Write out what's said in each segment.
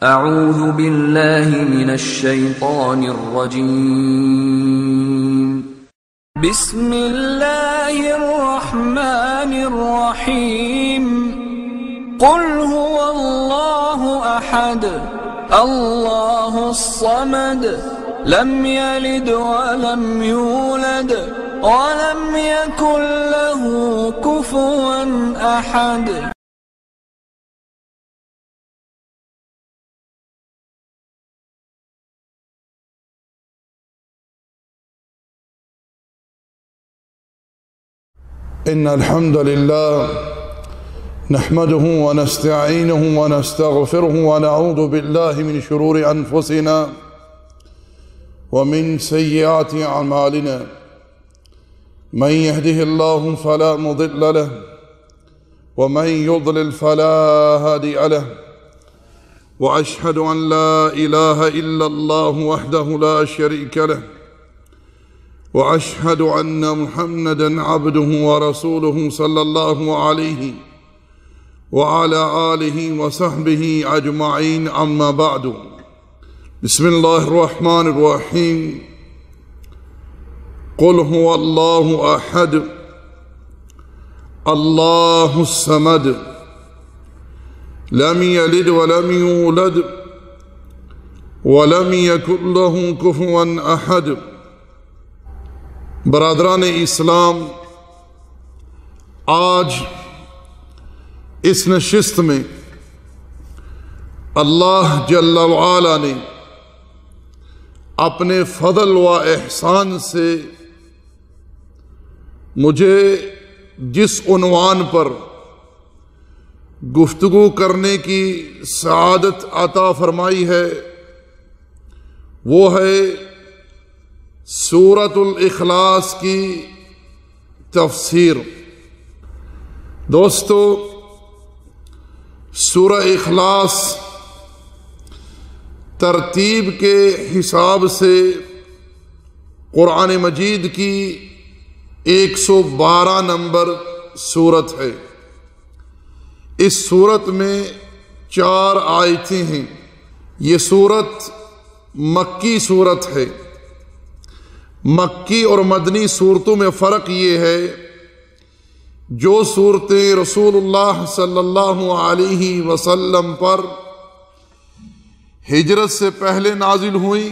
اعوذ باللہ من الشیطان الرجیم بسم اللہ الرحمن الرحیم قل هو اللہ احد اللہ الصمد لم یلد ولم یولد ولم یکن له کفوا احد. إن الحمد لله نحمده ونستعينه ونستغفره ونعوذ بالله من شرور أنفسنا ومن سيئات أعمالنا من يهده الله فلا مضل له ومن يضلل فلا هادي له وأشهد أن لا إله إلا الله وحده لا شريك له وأشهد أن محمدًا عبده ورسوله صلى الله عليه وعلى آله وصحبه أجمعين أما بعد. بسم الله الرحمن الرحيم قل هو الله أحد الله الصمد لم يلد ولم يولد ولم يكن له كفوا أحد. برادران اسلام، آج اس نشست میں اللہ جل وعلا نے اپنے فضل و احسان سے مجھے جس عنوان پر گفتگو کرنے کی سعادت عطا فرمائی ہے وہ ہے سورۃ الاخلاص کی تفسیر. دوستو، سورہ اخلاص ترتیب کے حساب سے قرآن مجید کی 112 نمبر سورت ہے. اس سورت میں 4 آیتیں ہیں. یہ سورت مکی سورت ہے. مکی اور مدنی صورتوں میں فرق یہ ہے، جو صورتیں رسول اللہ صلی اللہ علیہ وسلم پر ہجرت سے پہلے نازل ہوئیں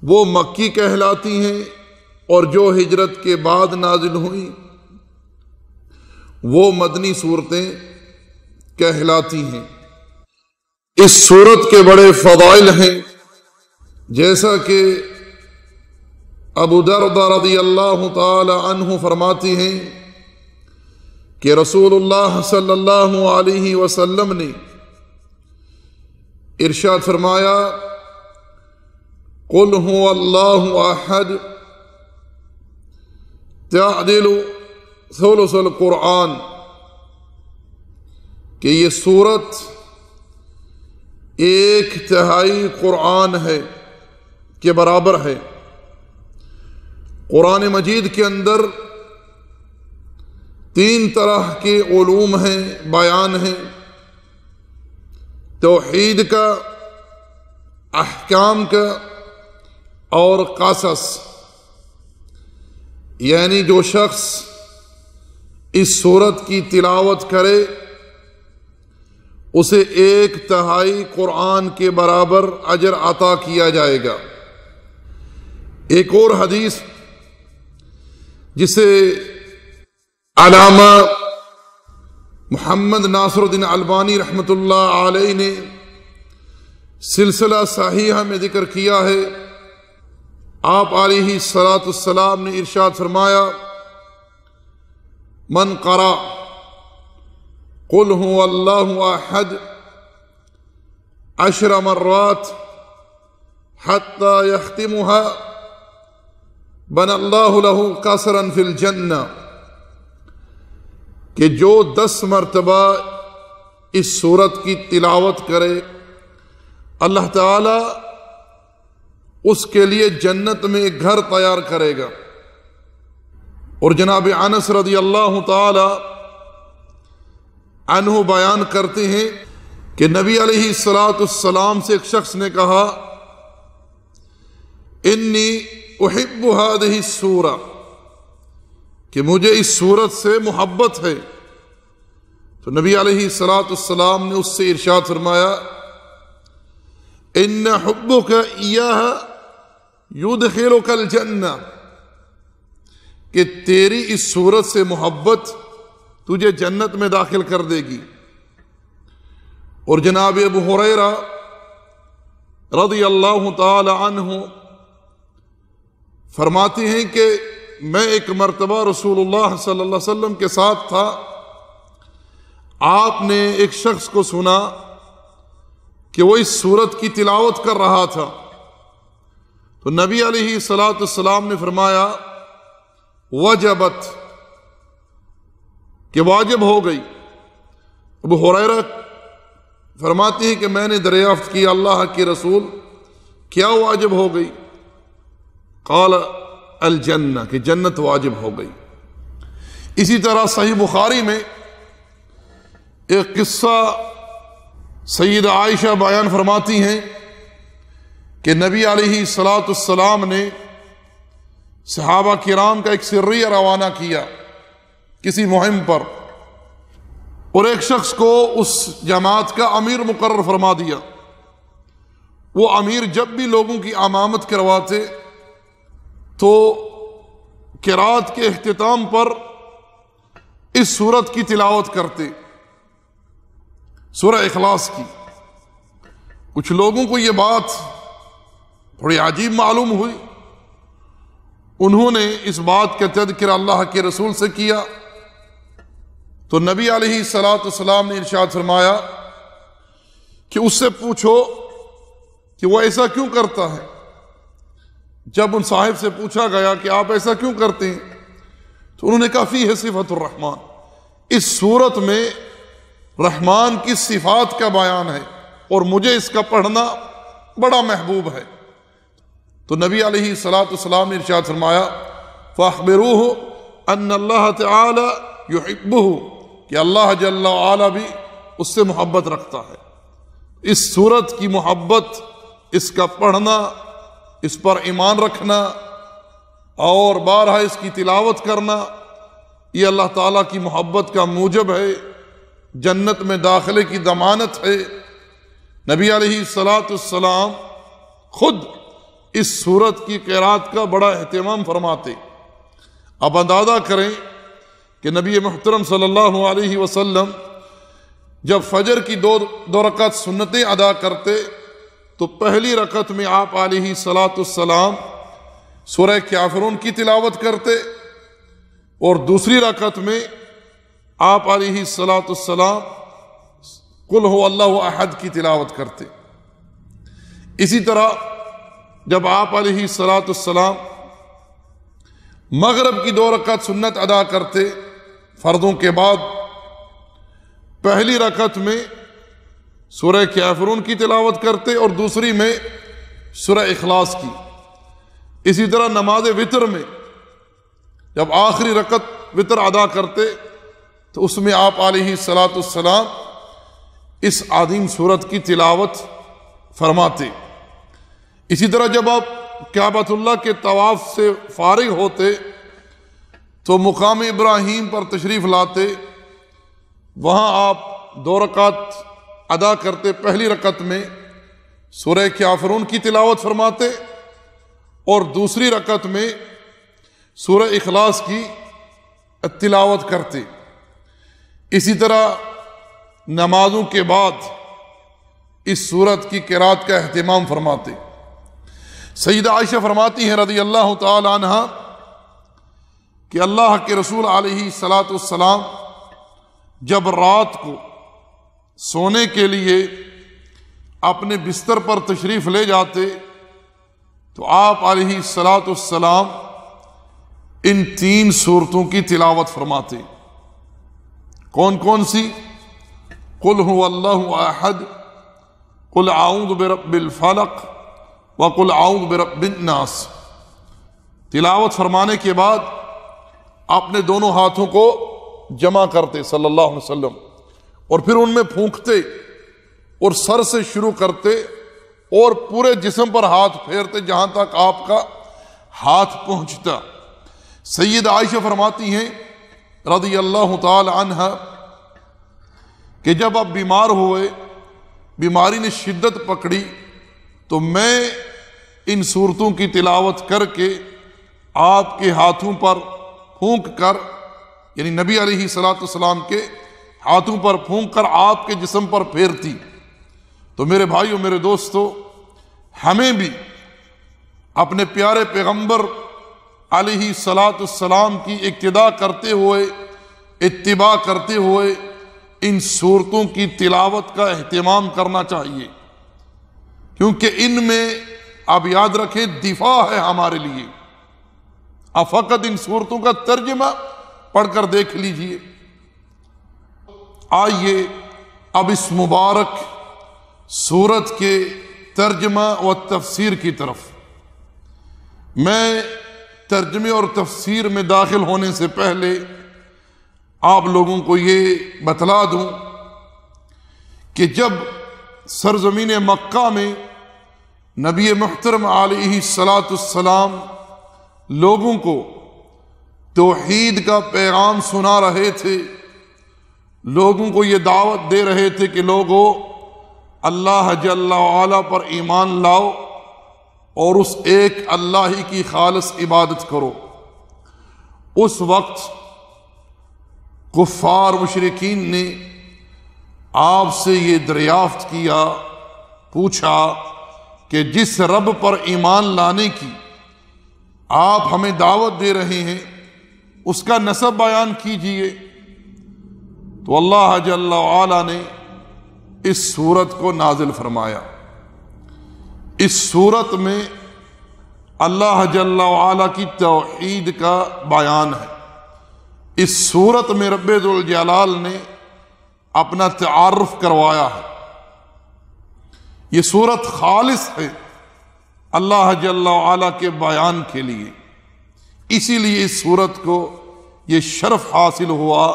وہ مکی کہلاتی ہیں، اور جو ہجرت کے بعد نازل ہوئیں وہ مدنی صورتیں کہلاتی ہیں. اس صورت کے بڑے فضائل ہیں، جیسا کہ ابو دردہ رضی اللہ تعالی عنہ فرماتی ہیں کہ رسول اللہ صلی اللہ علیہ وسلم نے ارشاد فرمایا قل هو اللہ احد تعدل ثلث القرآن، کہ یہ سورت 1/3 قرآن ہے کے برابر ہے. قرآن مجید کے اندر 3 طرح کے علوم ہیں، بیان ہیں: توحید کا، احکام کا اور قصص. یعنی جو شخص اس سورت کی تلاوت کرے اسے 1/3 قرآن کے برابر اجر عطا کیا جائے گا. ایک اور حدیث جسے علامہ محمد ناصر الدین البانی رحمۃ اللہ علیہ نے سلسلہ صحیحہ میں ذکر کیا ہے، آپ علیہ الصلاۃ والسلام نے ارشاد فرمایا من قرأ قل هو اللہ احد 10 مرات حتی یختمها بن اللہ لہ قصرا فی الجنہ، کہ جو 10 مرتبہ اس سورت کی تلاوت کرے اللہ تعالی اس کے لیے جنت میں ایک گھر تیار کرے گا. اور جناب انس رضی اللہ تعالی عنہ بیان کرتے ہیں کہ نبی علیہ السلام سے ایک شخص نے کہا انی احب هذه السورہ، کہ مجھے اس سورت سے محبت ہے. تو نبی علیہ السلام نے اس سے ارشاد فرمایا ان حبک ایاہ یدخلک الجنہ، کہ تیری اس سورت سے محبت تجھے جنت میں داخل کر دے گی. اور جناب ابو ہریرہ رضی اللہ تعالی عنہ فرماتے ہیں کہ میں ایک مرتبہ رسول اللہ صلی اللہ علیہ وسلم کے ساتھ تھا. آپ نے ایک شخص کو سنا کہ وہ اس سورت کی تلاوت کر رہا تھا. تو نبی علیہ السلام نے فرمایا وجبت، کہ واجب ہو گئی. ابو ہریرہ فرماتے ہیں کہ میں نے دریافت کی اللہ کے رسول کیا واجب ہو گئی؟ قال الجنہ، کہ جنت واجب ہو گئی. اسی طرح صحیح بخاری میں ایک قصہ سیدہ عائشہ بیان فرماتی ہیں کہ نبی علیہ السلام نے صحابہ کرام کا ایک سریہ روانہ کیا کسی مہم پر، اور ایک شخص کو اس جماعت کا امیر مقرر فرما دیا. وہ امیر جب بھی لوگوں کی امامت کرواتے تو قرات کے اختتام پر اس سورت کی تلاوت کرتے، سورہ اخلاص کی. کچھ لوگوں کو یہ بات تھوڑی عجیب معلوم ہوئی. انہوں نے اس بات کا تذکرہ اللہ کے رسول سے کیا تو نبی علیہ السلام نے ارشاد فرمایا کہ اس سے پوچھو کہ وہ ایسا کیوں کرتا ہے. جب ان صاحب سے پوچھا گیا کہ آپ ایسا کیوں کرتے ہیں تو انہوں نے کہا فیہ صفت الرحمن، اس سورت میں رحمان کی صفات کا بیان ہے اور مجھے اس کا پڑھنا بڑا محبوب ہے. تو نبی علیہ السلام نے ارشاد فرمایا فَأَخْبِرُوهُ أَنَّ اللَّهَ تَعَالَى يُحِبُّهُ، کہ اللہ جل وعلا بھی اس سے محبت رکھتا ہے. اس سورت کی محبت، اس کا پڑھنا، اس پر ایمان رکھنا اور بارہا اس کی تلاوت کرنا، یہ اللہ تعالیٰ کی محبت کا موجب ہے، جنت میں داخلے کی ضمانت ہے. نبی علیہ السلام خود اس سورت کی قرات کا بڑا اہتمام فرماتے. اب اندازہ کریں کہ نبی محترم صلی اللہ علیہ وسلم جب فجر کی دو رکعت سنتیں ادا کرتے تو پہلی رکعت میں آپ علیہ السلام سورہ کافرون کی تلاوت کرتے اور دوسری رکعت میں آپ علیہ السلام قل هو اللہ احد کی تلاوت کرتے. اسی طرح جب آپ علیہ السلام مغرب کی 2 رکعت سنت ادا کرتے فردوں کے بعد، پہلی رکعت میں سورہ کافرون کی تلاوت کرتے اور دوسری میں سورہ اخلاص کی. اسی طرح نماز وتر میں جب آخری رکعت وتر ادا کرتے تو اس میں آپ علیہ السلام اس عظیم سورت کی تلاوت فرماتے. اسی طرح جب آپ کعبۃ اللہ کے طواف سے فارغ ہوتے تو مقام ابراہیم پر تشریف لاتے، وہاں آپ 2 رکعت ادا کرتے. پہلی رکعت میں سورہ کافرون کی تلاوت فرماتے اور دوسری رکعت میں سورہ اخلاص کی تلاوت کرتے. اسی طرح نمازوں کے بعد اس سورت کی قرات کا اہتمام فرماتے. سیدہ عائشہ فرماتی ہیں رضی اللہ تعالی عنہ کہ اللہ کے رسول علیہ السلام جب رات کو سونے کے لیے اپنے بستر پر تشریف لے جاتے تو آپ علیہ السلام ان 3 سورتوں کی تلاوت فرماتے. کون کون سی؟ قل هو اللہ احد، قل اعوذ برب الفلق وقل اعوذ برب الناس. تلاوت فرمانے کے بعد اپنے دونوں ہاتھوں کو جمع کرتے صلی اللہ علیہ وسلم اور پھر ان میں پھونکتے اور سر سے شروع کرتے اور پورے جسم پر ہاتھ پھیرتے جہاں تک آپ کا ہاتھ پہنچتا۔ سید عائشہ فرماتی ہیں رضی اللہ تعالی عنہ کہ جب آپ بیمار ہوئے، بیماری نے شدت پکڑی، تو میں ان صورتوں کی تلاوت کر کے آپ کے ہاتھوں پر پھونک کر، یعنی نبی علیہ الصلوۃ والسلام کے ہاتھوں پر پھونک کر آپ کے جسم پر پھیرتی۔ تو میرے بھائیوں، میرے دوستو، ہمیں بھی اپنے پیارے پیغمبر علیہ الصلوۃ والسلام کی اقتداء کرتے ہوئے، اتباع کرتے ہوئے ان صورتوں کی تلاوت کا اہتمام کرنا چاہیے، کیونکہ ان میں آپ یاد رکھیں دفاع ہے ہمارے لیے۔ آپ فقط ان صورتوں کا ترجمہ پڑھ کر دیکھ لیجئے۔ آئیے اب اس مبارک سورت کے ترجمہ و تفسیر کی طرف۔ میں ترجمے اور تفسیر میں داخل ہونے سے پہلے آپ لوگوں کو یہ بتلا دوں کہ جب سرزمین مکہ میں نبی محترم علیہ الصلوۃ والسلام لوگوں کو توحید کا پیغام سنا رہے تھے، لوگوں کو یہ دعوت دے رہے تھے کہ لوگوں اللہ جل وعلا پر ایمان لاؤ اور اس ایک اللہ ہی کی خالص عبادت کرو، اس وقت کفار مشرکین نے آپ سے یہ دریافت کیا، پوچھا کہ جس رب پر ایمان لانے کی آپ ہمیں دعوت دے رہے ہیں اس کا نسب بیان کیجئے۔ تو اللہ جل وعلا نے اس سورت کو نازل فرمایا۔ اس سورت میں اللہ جل وعلا کی توحید کا بیان ہے۔ اس سورت میں رب ذوالجلال نے اپنا تعارف کروایا ہے۔ یہ سورت خالص ہے اللہ جل وعلا کے بیان کے لیے، اسی لیے اس سورت کو یہ شرف حاصل ہوا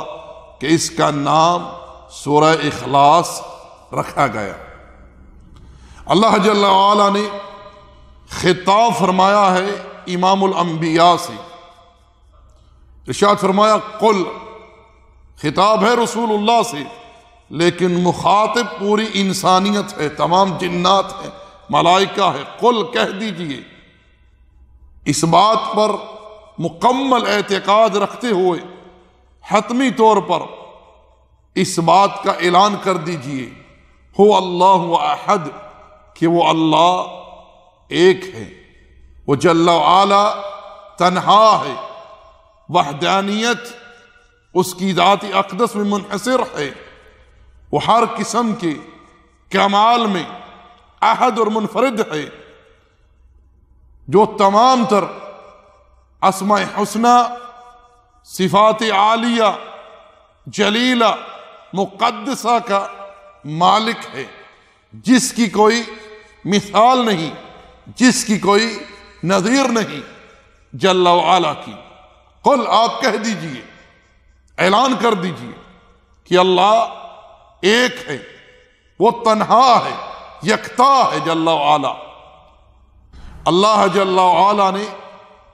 کہ اس کا نام سورہ اخلاص رکھا گیا۔ اللہ جل وعلا نے خطاب فرمایا ہے امام الانبیاء سے، ارشاد فرمایا قل، خطاب ہے رسول اللہ سے، لیکن مخاطب پوری انسانیت ہے، تمام جنات ہیں، ملائکہ ہے۔ قل کہہ دیجئے، اس بات پر مکمل اعتقاد رکھتے ہوئے حتمی طور پر اس بات کا اعلان کر دیجئے، هو اللہ احد، کہ وہ اللہ ایک ہے، وہ جل وعلا تنہا ہے، وحدانیت اس کی ذات اقدس میں منحصر ہے، وہ ہر قسم کے کمال میں احد اور منفرد ہے، جو تمام تر اسماء حسنہ، صفات عالیہ جلیلہ مقدسہ کا مالک ہے، جس کی کوئی مثال نہیں، جس کی کوئی نظیر نہیں جل وعلا کی۔ قل، آپ کہہ دیجئے، اعلان کر دیجئے کہ اللہ ایک ہے، وہ تنہا ہے، یکتا ہے جل وعلا۔ اللہ جل وعلا نے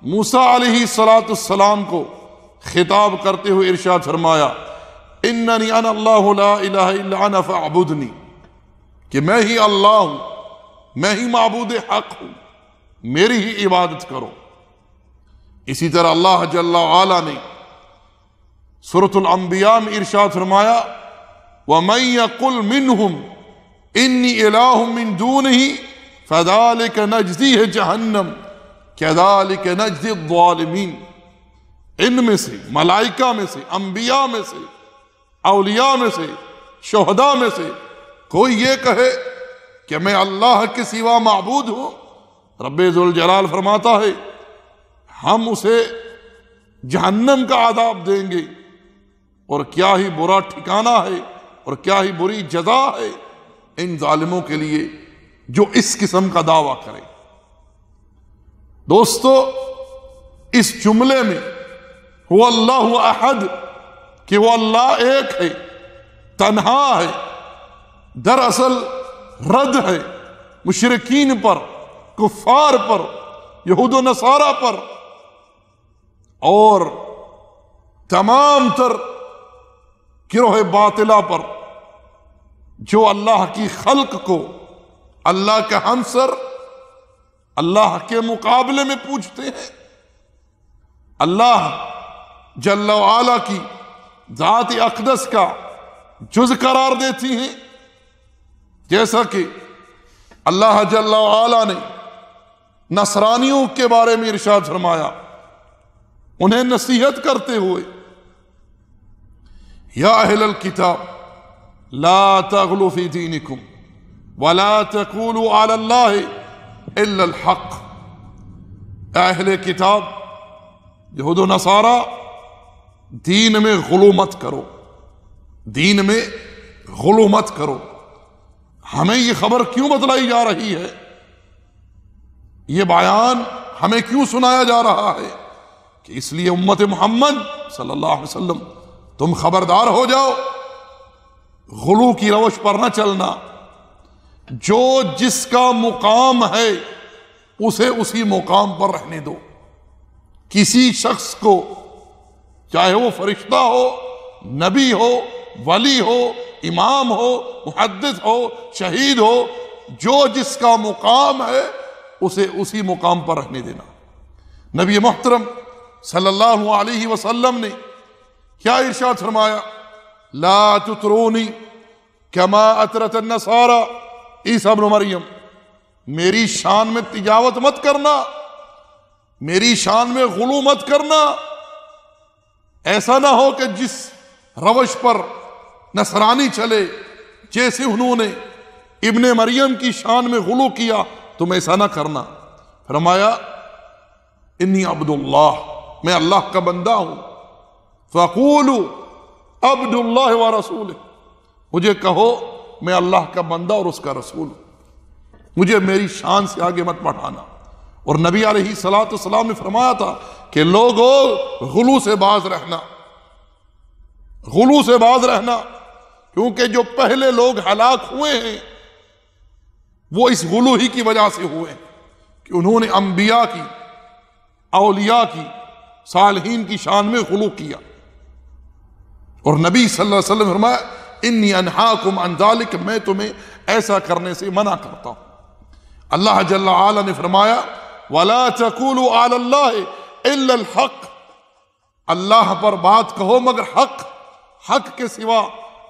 موسیٰ علیہ السلام کو خطاب کرتے ہوئے ارشاد فرمایا اننی انا اللہ لا الہ الا انا فاعبدنی، کہ میں ہی اللہ ہوں، میں ہی معبود حق ہوں، میری ہی عبادت کرو۔ اسی طرح اللہ جل وعلا نے سورۃ الانبیاء میں ارشاد فرمایا وَمَن يَقُلْ مِنْهُمْ إِنِّي إِلَٰهٌ مِّن دُونِهِ فَذَلِكَ نَجْزِيهِ جَهَنَّمَ كَذَلِكَ نَجْزِي الظَّالِمِينَ، ان میں سے، ملائکہ میں سے، انبیاء میں سے، اولیاء میں سے، شہداء میں سے کوئی یہ کہے کہ میں اللہ کے سوا معبود ہوں، رب ذوالجلال فرماتا ہے ہم اسے جہنم کا عذاب دیں گے، اور کیا ہی برا ٹھکانہ ہے اور کیا ہی بری جزا ہے ان ظالموں کے لیے جو اس قسم کا دعویٰ کرے۔ دوستو، اس جملے میں وہ اللہ احد، کہ وہ اللہ ایک ہے، تنہا ہے، دراصل رد ہے مشرکین پر، کفار پر، یہود و نصارہ پر اور تمام تر گروہ باطلہ پر جو اللہ کی خلق کو اللہ کا ہمسر اللہ کے مقابلے میں پوچھتے ہیں، اللہ جل وعلا کی ذات اقدس کا جز قرار دیتی ہیں، جیسا کہ اللہ جل وعلا نے نصرانیوں کے بارے میں ارشاد فرمایا انہیں نصیحت کرتے ہوئے، یا اہل الکتاب لا تغلوا فی دینکم ولا تقولوا علی اللہ الا الحق، اے اہل کتاب یہود و نصارہ دین میں غلو مت کرو، دین میں غلو مت کرو۔ ہمیں یہ خبر کیوں بتلائی جا رہی ہے، یہ بیان ہمیں کیوں سنایا جا رہا ہے کہ اس لیے امت محمد صلی اللہ علیہ وسلم تم خبردار ہو جاؤ، غلو کی روش پر نہ چلنا، جو جس کا مقام ہے اسے اسی مقام پر رہنے دو۔ کسی شخص کو چاہے وہ فرشتہ ہو، نبی ہو، ولی ہو، امام ہو، محدث ہو، شہید ہو، جو جس کا مقام ہے اسے اسی مقام پر رہنے دینا۔ نبی محترم صلی اللہ علیہ وسلم نے کیا ارشاد فرمایا؟ لا تطرونی کما اطرت النصارى عیسیٰ ابن مریم، میری شان میں تجاوت مت کرنا، میری شان میں غلو مت کرنا۔ ایسا نہ ہو کہ جس روش پر نصرانی چلے، جیسے انہوں نے ابن مریم کی شان میں غلو کیا، تم ایسا نہ کرنا۔ فرمایا انی عبد اللہ، میں اللہ کا بندہ ہوں، فقولوا عبد اللہ ورسولہ، مجھے کہو میں اللہ کا بندہ اور اس کا رسول ہوں، مجھے میری شان سے آگے مت بڑھانا۔ اور نبی علیہ الصلوۃ والسلام نے فرمایا تھا کہ لوگوں غلو سے باز رہنا، غلو سے باز رہنا، کیونکہ جو پہلے لوگ ہلاک ہوئے ہیں وہ اس غلو ہی کی وجہ سے ہوئے ہیں کہ انہوں نے انبیاء کی، اولیاء کی، صالحین کی شان میں غلو کیا۔ اور نبی صلی اللہ علیہ وسلم فرمایا انی انہاکم عن ذلک، میں تمہیں ایسا کرنے سے منع کرتا ہوں۔ اللہ جل وعلا نے فرمایا وَلَا تَقُولُوا عَلَى اللَّهِ إِلَّا الْحَقِّ، اللہ پر بات کہو مگر حق، حق کے سوا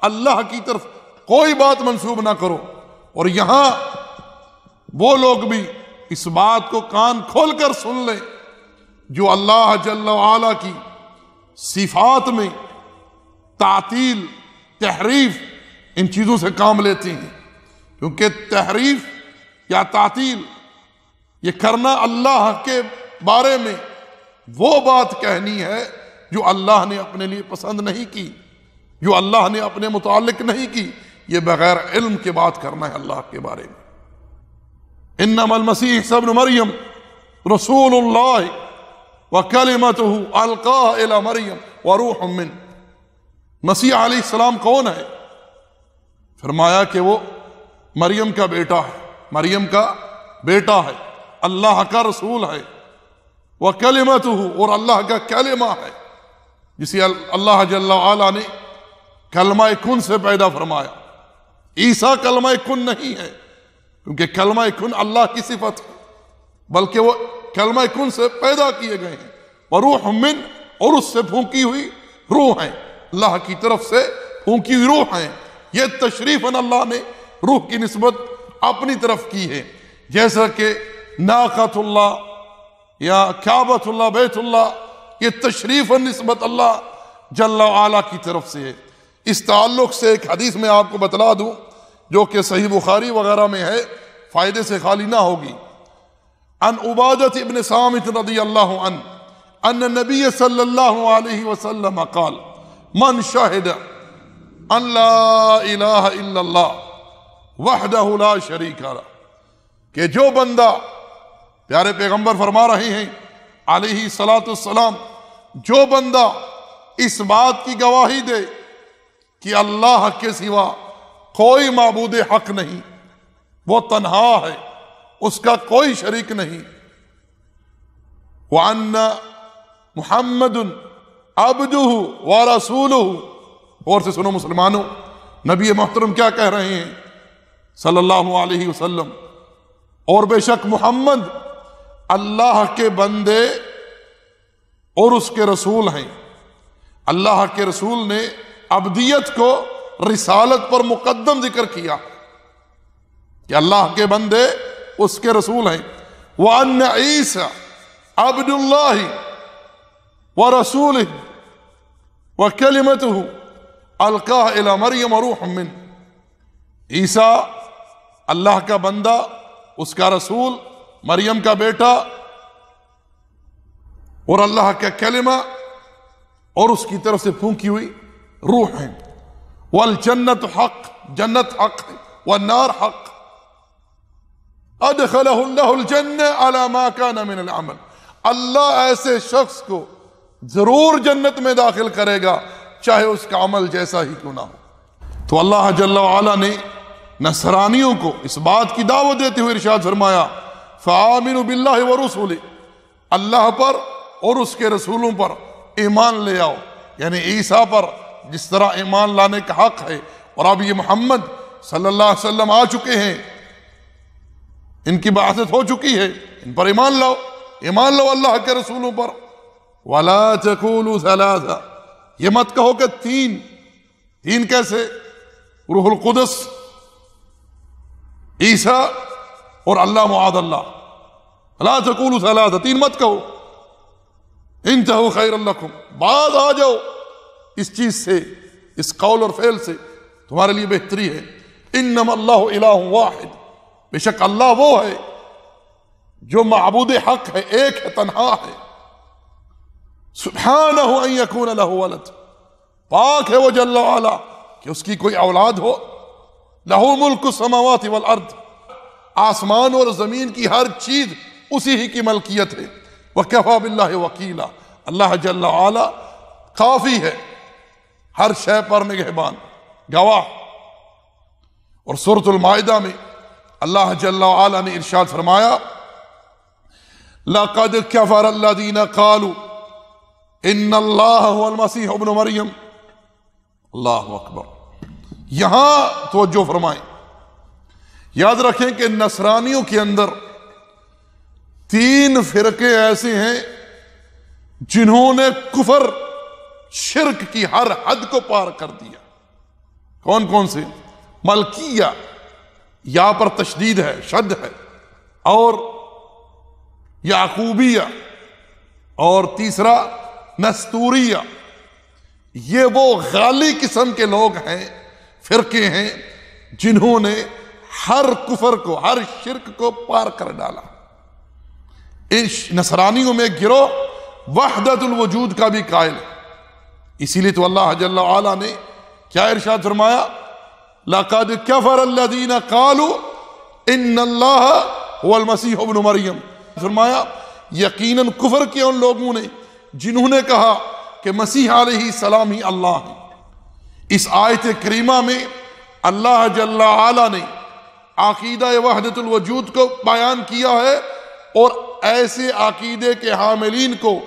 اللہ کی طرف کوئی بات منسوب نہ کرو۔ اور یہاں وہ لوگ بھی اس بات کو کان کھول کر سن لیں جو اللہ جل وعلا کی صفات میں تعطیل، تحریف، ان چیزوں سے کام لیتے ہیں، کیونکہ تحریف یا تعطیل یہ کرنا اللہ کے بارے میں وہ بات کہنی ہے جو اللہ نے اپنے لیے پسند نہیں کی، جو اللہ نے اپنے متعلق نہیں کی، یہ بغیر علم کے بات کرنا ہے اللہ کے بارے میں۔ انما المسیح عیسی ابن مریم رسول اللہ وکلمتہ القاہ الی مریم وروح منہ، مسیح علیہ السلام کون ہے؟ فرمایا کہ وہ مریم کا بیٹا ہے، مریم کا بیٹا ہے، اللہ کا رسول ہے، وَكَلِمَتُهُ، اور اللہ کا کلمہ ہے، جسے اللہ جل وعلا نے کلمہ کن سے پیدا فرمایا۔ عیسیٰ کلمہ کن نہیں ہے، کیونکہ کلمہ کن اللہ کی صفت ہے، بلکہ وہ کلمہ کن سے پیدا کیے گئے ہیں، وَرُوحٌ مِّن، اور اس سے پھونکی ہوئی روح ہیں، اللہ کی طرف سے پھونکی ہوئی روح ہیں۔ یہ تشریفاً اللہ نے روح کی نسبت اپنی طرف کی ہے، جیسا کہ ناقۃ اللہ یا کعبۃ اللہ، بیت اللہ، یہ تشریفاً نسبت اللہ جل وعلا کی طرف سے ہے۔ اس تعلق سے ایک حدیث میں آپ کو بتلا دوں جو کہ صحیح بخاری وغیرہ میں ہے، فائدے سے خالی نہ ہوگی۔ عن عبادۃ ابن صامت رضی اللہ عنہ ان النبی صلی اللہ علیہ وسلم قال من شہد ان لا الہ الا اللہ وحدہ لا شریک لہ، کہ جو بندہ، پیارے پیغمبر فرما رہے ہیں علیہ الصلاۃ والسلام، جو بندہ اس بات کی گواہی دے کہ اللہ کے سوا کوئی معبود حق نہیں، وہ تنہا ہے، اس کا کوئی شریک نہیں۔ وَأَنَّ مُحَمَّدٌ عَبْدُهُ وَرَسُولُهُ۔ اور سے سنو مسلمانوں، نبی محترم کیا کہہ رہے ہیں صلی اللہ علیہ وسلم، اور بے شک محمد اللہ کے بندے اور اس کے رسول ہیں۔ اللہ کے رسول نے عبدیت کو رسالت پر مقدم ذکر کیا کہ اللہ کے بندے اس کے رسول ہیں۔ وَأَنَّ عِيسَى عَبْدُ اللَّهِ وَرَسُولِهِ وَكَلِمَتُهُ أَلْقَاهَ إِلَى مَرْيَمَ رُوحٌ مِّنْهُ۔ عیسیٰ اللہ کا بندہ، اس کا رسول، مریم کا بیٹا، اور اللہ کا کلمہ اور اس کی طرف سے پھونکی ہوئی روح ہے۔ وَالْجَنَّةُ حق، جنت حق ہے، وَالنَّارُ حق۔ أَدْخَلَهُ اللَّهُ الْجَنَّةَ عَلَى مَا كَانَ مِنَ الْعَمَلِ۔ اللہ ایسے شخص کو ضرور جنت میں داخل کرے گا چاہے اس کا عمل جیسا ہی کیوں نہ ہو۔ تو اللہ جل وعلا نے نصرانیوں کو اس بات کی دعوت دیتے ہوئے ارشاد فرمایا فَآمِنُوا بِاللَّهِ وَرُسُلِهِ، اللہ پر اور اس کے رسولوں پر ایمان لے آؤ، یعنی عیسیٰ پر جس طرح ایمان لانے کا حق ہے، اور اب یہ محمد صلی اللہ علیہ وسلم آ چکے ہیں، ان کی بعثت ہو چکی ہے، ان پر ایمان لاؤ، ایمان لو اللہ کے رسولوں پر۔ وَلَا تَقُولُوا ثَلَاثَةً، یہ مت کہو کہ تین کیسے؟ روح القدس، عیسیٰ اور اللہ معاذ اللہ۔ لا تقولوا ثلاثة، تین مت کہو۔ انتہوا خیر لکم، بعد آ جاؤ اس چیز سے، اس قول اور فعل سے، تمہارے لیے بہتری ہے۔ انما اللہ الہ واحد، بے شک اللہ وہ ہے جو معبود حق ہے، ایک ہے، تنہا ہے۔ سبحانہ ان یکون لہ ولد، پاک ہے وہ جل وعلا کہ اس کی کوئی اولاد ہو۔ لہ ملک السماوات والارض، آسمان اور زمین کی ہر چیز اسی ہی کی ملکیت ہے۔ وَكَفَى بِاللَّهِ وَكِيلًا، اللہ جل وعلا کافی ہے ہر شے پر نگہبان، گواہ۔ اور سورۃ المائدہ میں اللہ جل وعلا نے ارشاد فرمایا لَقَدْ كَفَرَ الَّذِينَ قَالُوا إِنَّ اللَّهَ هُوَ الْمَسِيحُ ابْنُ مَرْيَمَ۔ اللہ اکبر، یہاں توجہ فرمائیں، یاد رکھیں کہ نصرانیوں کے اندر تین فرقے ایسے ہیں جنہوں نے کفر، شرک کی ہر حد کو پار کر دیا۔ کون کون سے؟ ملکیہ، یا پر تشدید ہے، شد ہے، اور یعقوبیہ، اور تیسرا نستوریہ۔ یہ وہ غالی قسم کے لوگ ہیں، فرقے ہیں جنہوں نے ہر کفر کو، ہر شرک کو پار کر ڈالا۔ ان نصرانیوں میں گروہ وحدت الوجود کا بھی قائل ہے، اسی لیے تو اللہ جل وعلا نے کیا ارشاد فرمایا لَقَدْ كَفَرَ الَّذِينَ قَالُوا إِنَّ اللَّهَ هُوَ الْمَسِيحُ ابْنُ مَرْيَمَ، فرمایا یقیناً کفر کیا ان لوگوں نے جنہوں نے کہا کہ مسیح علیہ السلام ہی اللہ ہے۔ اس آیت کریمہ میں اللہ جل وعلا نے عقیدہ وحدت الوجود کو بیان کیا ہے، اور ایسے عقیدے کے حاملین کو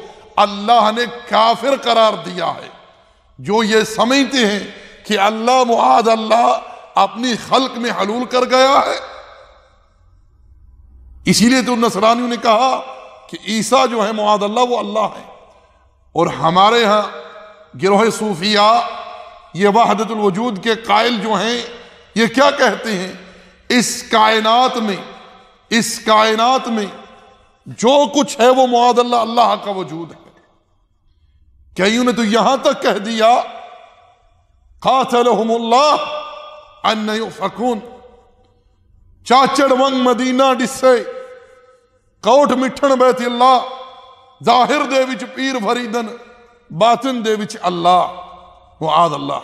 اللہ نے کافر قرار دیا ہے جو یہ سمجھتے ہیں کہ اللہ معاذ اللہ اپنی خلق میں حلول کر گیا ہے۔ اسی لیے تو نصرانیوں نے کہا کہ عیسیٰ جو ہے معاذ اللہ وہ اللہ ہے، اور ہمارے ہاں گروہ صوفیاء یہ وحدت الوجود کے قائل جو ہیں یہ کیا کہتے ہیں، اس کائنات میں جو کچھ ہے وہ معاذ اللہ اللہ کا وجود ہے۔ کئیوں نے تو یہاں تک کہہ دیا قاتلہم اللہ ان یؤفکون، چاچڑ ونگ مدینہ ڈسے کوٹ مٹھن بیت اللہ، ظاہر دے وچ پیر فریدن، باطن دے وچ اللہ معاذ اللہ۔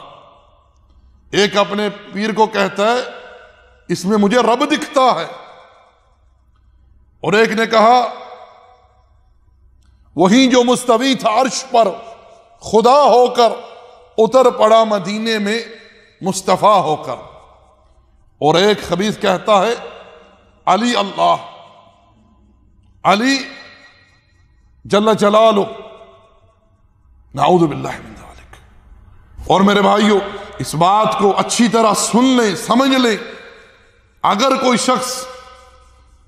ایک اپنے پیر کو کہتا ہے اس میں مجھے رب دکھتا ہے، اور ایک نے کہا وہی جو مستوی تھا عرش پر خدا ہو کر اتر پڑا مدینے میں مصطفیٰ ہو کر، اور ایک خبیث کہتا ہے علی اللہ، علی جل جلالہ، نعوذ باللہ من ذالک۔ اور میرے بھائیو، اس بات کو اچھی طرح سن لیں، سمجھ لیں، اگر کوئی شخص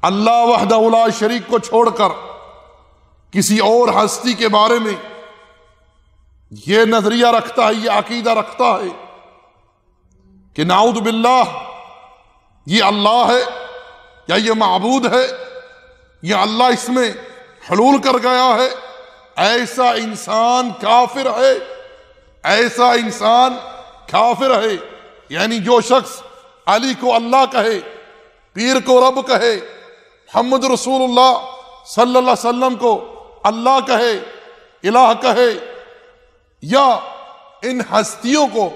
اللہ وحدہ لا شریک کو چھوڑ کر کسی اور ہستی کے بارے میں یہ نظریہ رکھتا ہے، یہ عقیدہ رکھتا ہے کہ نعوذ باللہ یہ اللہ ہے یا یہ معبود ہے یا اللہ اس میں حلول کر گیا ہے، ایسا انسان کافر ہے، ایسا انسان کافر ہے۔ یعنی جو شخص علی کو اللہ کہے، پیر کو رب کہے، محمد رسول اللہ صلی اللہ علیہ وسلم کو اللہ کہے، الہ کہے، یا ان ہستیوں کو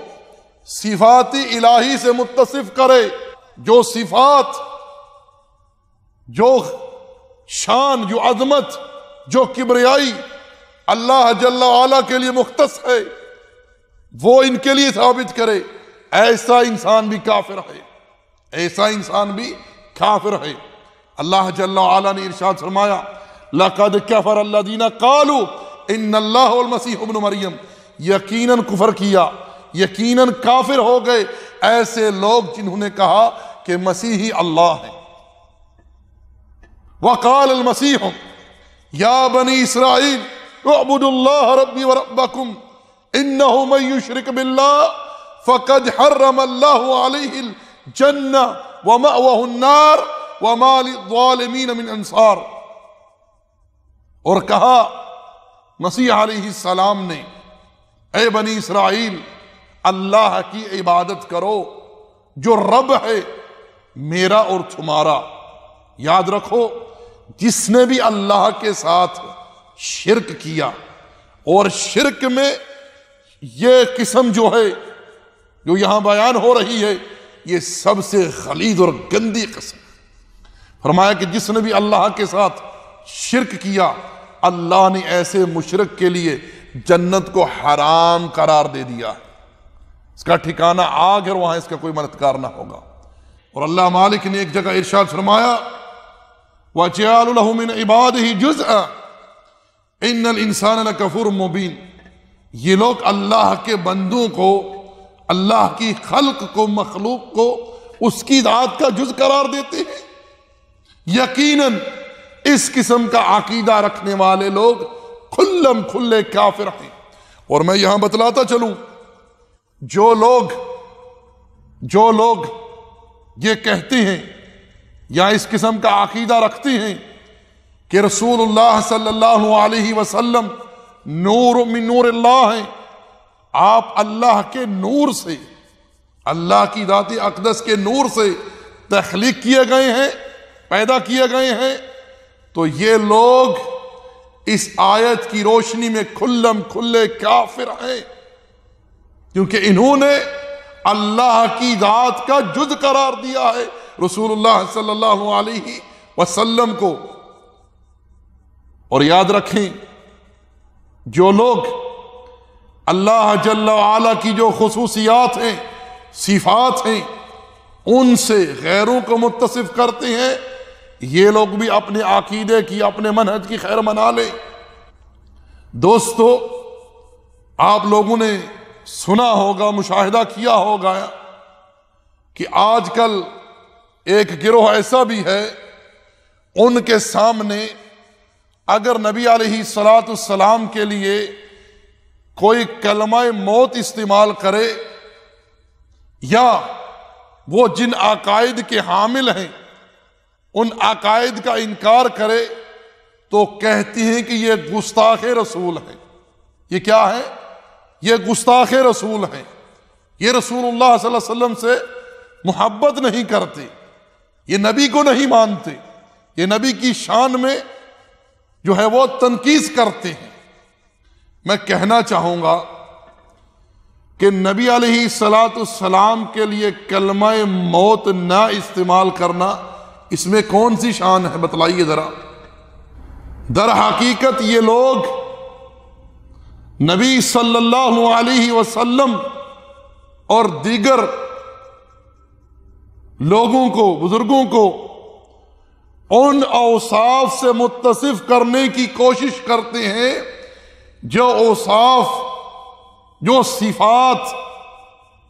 صفات الہی سے متصف کرے، جو صفات، جو شان، جو عظمت، جو کبریائی اللہ جل وعلا کے لیے مختص ہے، وہ ان کے لیے ثابت کرے، ایسا انسان بھی کافر ہے، ایسا انسان بھی کافر ہے۔ اللہ جل وعلا نے ارشاد فرمایا لَقَدْ كَفَرَ الَّذِينَ قَالُوا إِنَّ اللَّهَ وَالْمَسِيحُ ابْنُ مریم، یقیناً کفر کیا، یقیناً کافر ہو گئے ایسے لوگ جنہوں نے کہا کہ مسیح اللہ ہے۔ وَقَالَ الْمَسِيحُ يَا بَنِي إِسْرَائِيلَ اعْبُدُوا اللَّهَ رَبِّي وَرَبَّكُمْ إِنَّهُ مَن يُشْرِكْ بِاللَّهِ فَقَدْ حَرَّمَ اللَّهُ عَلَيْهِ الْجَنَّةَ وَمَأْوَاهُ النَّارُ وَمَا لِلظَّالِمِينَ مِنْ أَنصَارٍ۔ اور کہا مسیح علیہ السلام نے، اے بنی اسرائیل، اللہ کی عبادت کرو جو رب ہے میرا اور تمہارا۔ یاد رکھو، جس نے بھی اللہ کے ساتھ شرک کیا، اور شرک میں یہ قسم جو ہے جو یہاں بیان ہو رہی ہے، یہ سب سے غلیظ اور گندی قسم۔ فرمایا کہ جس نے بھی اللہ کے ساتھ شرک کیا، اللہ نے ایسے مشرک کے لیے جنت کو حرام قرار دے دیا، اس کا ٹھکانہ آگ ہے، وہاں اس کا کوئی مددگار نہ ہوگا۔ اور اللہ مالک نے ایک جگہ ارشاد فرمایا وَجَعَلُوا لَهُ مِنْ عِبَادِهِ جُزْءًا إِنَّ الْإِنسَانَ لَكَفُورٌ مُبِينٌ۔ یہ لوگ اللہ کے بندوں کو، اللہ کی خلق کو، مخلوق کو اس کی ذات کا جز قرار دیتے ہیں۔ یقیناً اس قسم کا عقیدہ رکھنے والے لوگ کھلم کھلے کافر ہیں۔ اور میں یہاں بتلاتا چلوں، جو لوگ یہ کہتے ہیں یا اس قسم کا عقیدہ رکھتے ہیں کہ رسول اللہ صلی اللہ علیہ وسلم نور من نور اللہ ہیں، آپ اللہ کے نور سے، اللہ کی ذات اقدس کے نور سے تخلیق کیے گئے ہیں، پیدا کیے گئے ہیں، تو یہ لوگ اس آیت کی روشنی میں کھلم کھلے کافر ہیں، کیونکہ انہوں نے اللہ کی ذات کا جز قرار دیا ہے رسول اللہ صلی اللہ علیہ وسلم کو۔ اور یاد رکھیں، جو لوگ اللہ جل وعلا کی جو خصوصیات ہیں، صفات ہیں، ان سے غیروں کو متصف کرتے ہیں، یہ لوگ بھی اپنے عقیدے کی، اپنے منہج کی خیر منا لیں۔ دوستو، آپ لوگوں نے سنا ہوگا، مشاہدہ کیا ہوگا کہ آج کل ایک گروہ ایسا بھی ہے، ان کے سامنے اگر نبی علیہ السلام کے لیے کوئی کلمہ موت استعمال کرے، یا وہ جن عقائد کے حامل ہیں ان عقائد کا انکار کرے، تو کہتی ہیں کہ یہ گستاخ رسول ہے۔ یہ کیا ہے؟ یہ گستاخ رسول ہے، یہ رسول اللہ صلی اللہ علیہ وسلم سے محبت نہیں کرتے، یہ نبی کو نہیں مانتے، یہ نبی کی شان میں جو ہے وہ تنقیص کرتے ہیں۔ میں کہنا چاہوں گا کہ نبی علیہ السلام کے لیے کلمہ موت نہ استعمال کرنا، اس میں کون سی شان ہے بتلائیے ذرا۔ در حقیقت یہ لوگ نبی صلی اللہ علیہ وسلم اور دیگر لوگوں کو، بزرگوں کو ان اوصاف سے متصف کرنے کی کوشش کرتے ہیں جو اوصاف، جو صفات،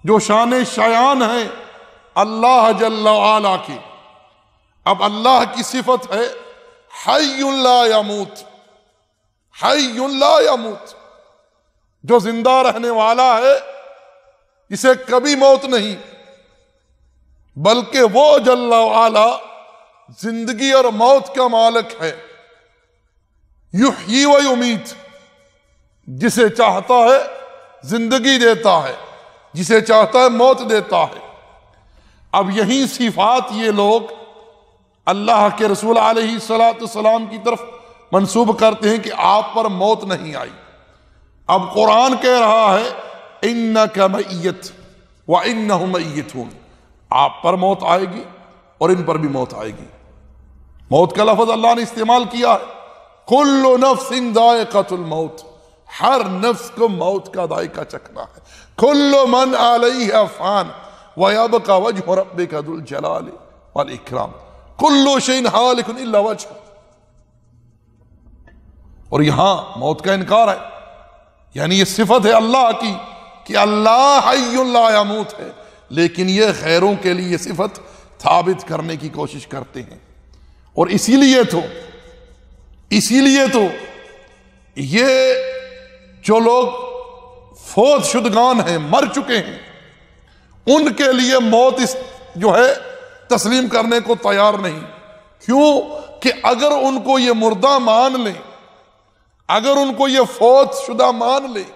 جو شان شایان ہیں اللہ جل وعلا کی۔ اب اللہ کی صفت ہے حی لا یموت، حی لا یموت، جو زندہ رہنے والا ہے، اسے کبھی موت نہیں، بلکہ وہ جل وعلا زندگی اور موت کا مالک ہے۔ یحیی و یمیت، جسے چاہتا ہے زندگی دیتا ہے، جسے چاہتا ہے موت دیتا ہے۔ اب یہی صفات یہ لوگ اللہ کے رسول علیہ السلام کی طرف منسوب کرتے ہیں کہ آپ پر موت نہیں آئی۔ اب قرآن کہہ رہا ہے انک میت وانہم میتون، آپ پر موت آئے گی اور ان پر بھی موت آئے گی۔ موت کا لفظ اللہ نے استعمال کیا ہے، کل نفس ذائقۃ الموت، ہر نفس کو موت کا ذائقہ چکھنا ہے۔ کل من علیہا فان ویبقى وجہ ربک ذو الجلال والاکرام، کل شیء ہالک الا وجہہ۔ اور یہاں موت کا انکار ہے، یعنی یہ صفت ہے اللہ کی کہ اللہ حی لا یموت ہے، لیکن یہ غیروں کے لیے یہ صفت ثابت کرنے کی کوشش کرتے ہیں۔ اور اسی لیے تو یہ جو لوگ فوت شدگان ہیں، مر چکے ہیں، ان کے لیے موت جو ہے تسلیم کرنے کو تیار نہیں۔ کیوں کہ اگر ان کو یہ مردہ مان لیں، اگر ان کو یہ فوت شدہ مان لیں،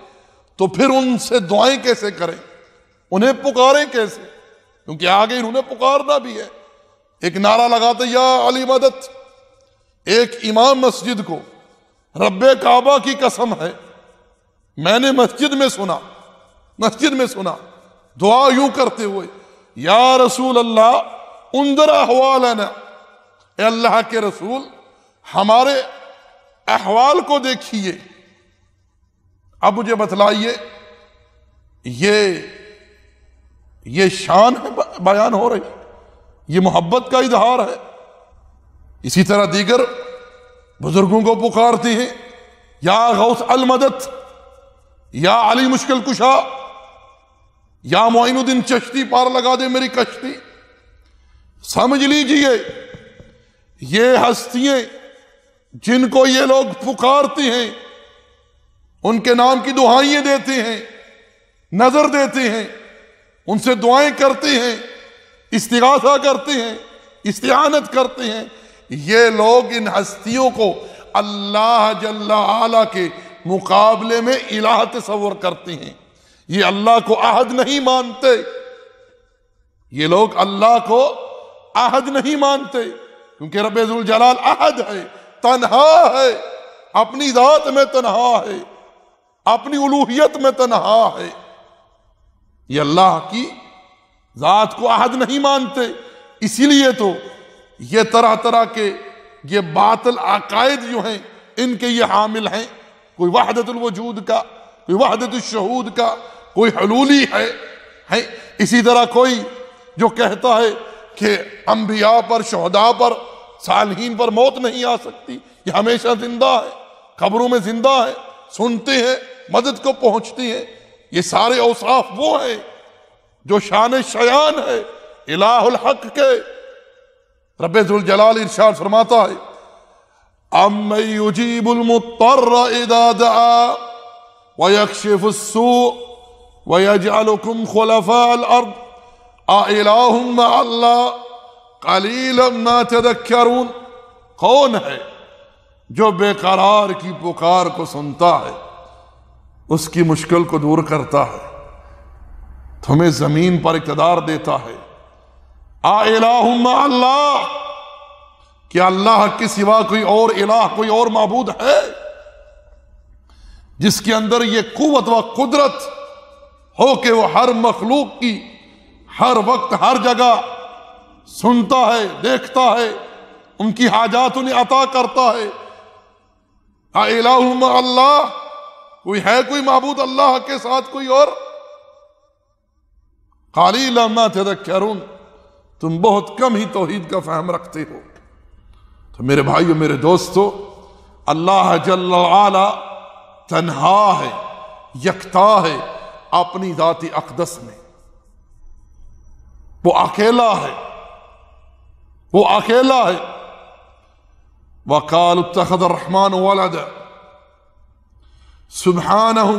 تو پھر ان سے دعائیں کیسے کریں، انہیں پکاریں کیسے؟ کیونکہ آگے انہوں نے پکارنا بھی ہے۔ ایک نعرہ لگاتے یا علی مدد، ایک امام مسجد کو رب کعبہ کی قسم ہے، میں نے مسجد میں سنا دعا یوں کرتے ہوئے، یا رسول اللہ انظر احوالنا، اے اللہ کے رسول ہمارے احوال کو دیکھیے۔ اب مجھے بتلائیے یہ شان ہے بیان ہو رہی، یہ محبت کا اظہار ہے۔ اسی طرح دیگر بزرگوں کو پکارتے ہیں، یا غوث المدد، یا علی مشکل کشا، یا معین الدین چشتی پار لگا دے میری کشتی۔ سمجھ لیجئے یہ ہستیاں جن کو یہ لوگ پکارتے ہیں، ان کے نام کی دعائیں دیتے ہیں، نظر دیتے ہیں، ان سے دعائیں کرتے ہیں، استغاثہ کرتے ہیں، استعانت کرتے ہیں، یہ لوگ ان ہستیوں کو اللہ جل وعلا کے مقابلے میں الہ تصور کرتے ہیں۔ یہ اللہ کو احد نہیں مانتے، یہ لوگ اللہ کو احد نہیں مانتے، کیونکہ رب ذوالجلال احد ہے، تنہا ہے، اپنی ذات میں تنہا ہے، اپنی الوہیت میں تنہا ہے۔ یہ اللہ کی ذات کو احد نہیں مانتے، اسی لیے تو یہ طرح طرح کے یہ باطل عقائد جو ہیں ان کے یہ حامل ہیں، کوئی وحدت الوجود کا، کوئی وحدت الشہود کا، کوئی حلولی ہے، اسی طرح کوئی جو کہتا ہے کہ انبیاء پر، شہداء پر، صالحین پر موت نہیں آ سکتی، یہ ہمیشہ زندہ ہے، قبروں میں زندہ ہے، سنتے ہیں، مدد کو پہنچتے ہیں۔ یہ سارے اوصاف وہ ہیں جو شان شایان ہے الہ الحق کے۔ رب ذوالجلال ارشاد فرماتا ہے اَمَّن يُجِيبُ الْمُضْطَرَّ إِذَا دَعَا وَيَكْشِفُ السُّوءَ وَيَجْعَلُكُمْ خُلَفَاءَ الْأَرْضِ أَإِلَٰهٌ مَّعَ اللَّهِ قَلِيلًا مَّا تَذَكَّرُونَ، کون ہے جو بے قرار کی پکار کو سنتا ہے، اس کی مشکل کو دور کرتا ہے، تمہیں زمین پر اقتدار دیتا ہے۔ أَإِلَٰهٌ مَّعَ اللَّهِ، کیا اللہ کے سوا کوئی اور الہ، کوئی اور معبود ہے جس کے اندر یہ قوت و قدرت ہو کہ وہ ہر مخلوق کی ہر وقت ہر جگہ سنتا ہے، دیکھتا ہے، ان کی حاجات انہیں عطا کرتا ہے؟ أَإِلَٰهٌ مَّعَ اللَّهِ، کوئی ہے کوئی معبود اللہ کے ساتھ کوئی اور؟ قَلِيلًا مَّا تَذَكَّرُونَ، تم بہت کم ہی توحید کا فہم رکھتے ہو۔ تو میرے بھائیو، میرے دوستو، اللہ جل وعلا تنہا ہے، یکتا ہے اپنی ذات اقدس میں، وہ اکیلا ہے، وہ اکیلا ہے۔ وَقَالُوا اتَّخَذَ الرَّحْمَنُ وَلَدًا سُبْحَانَهُ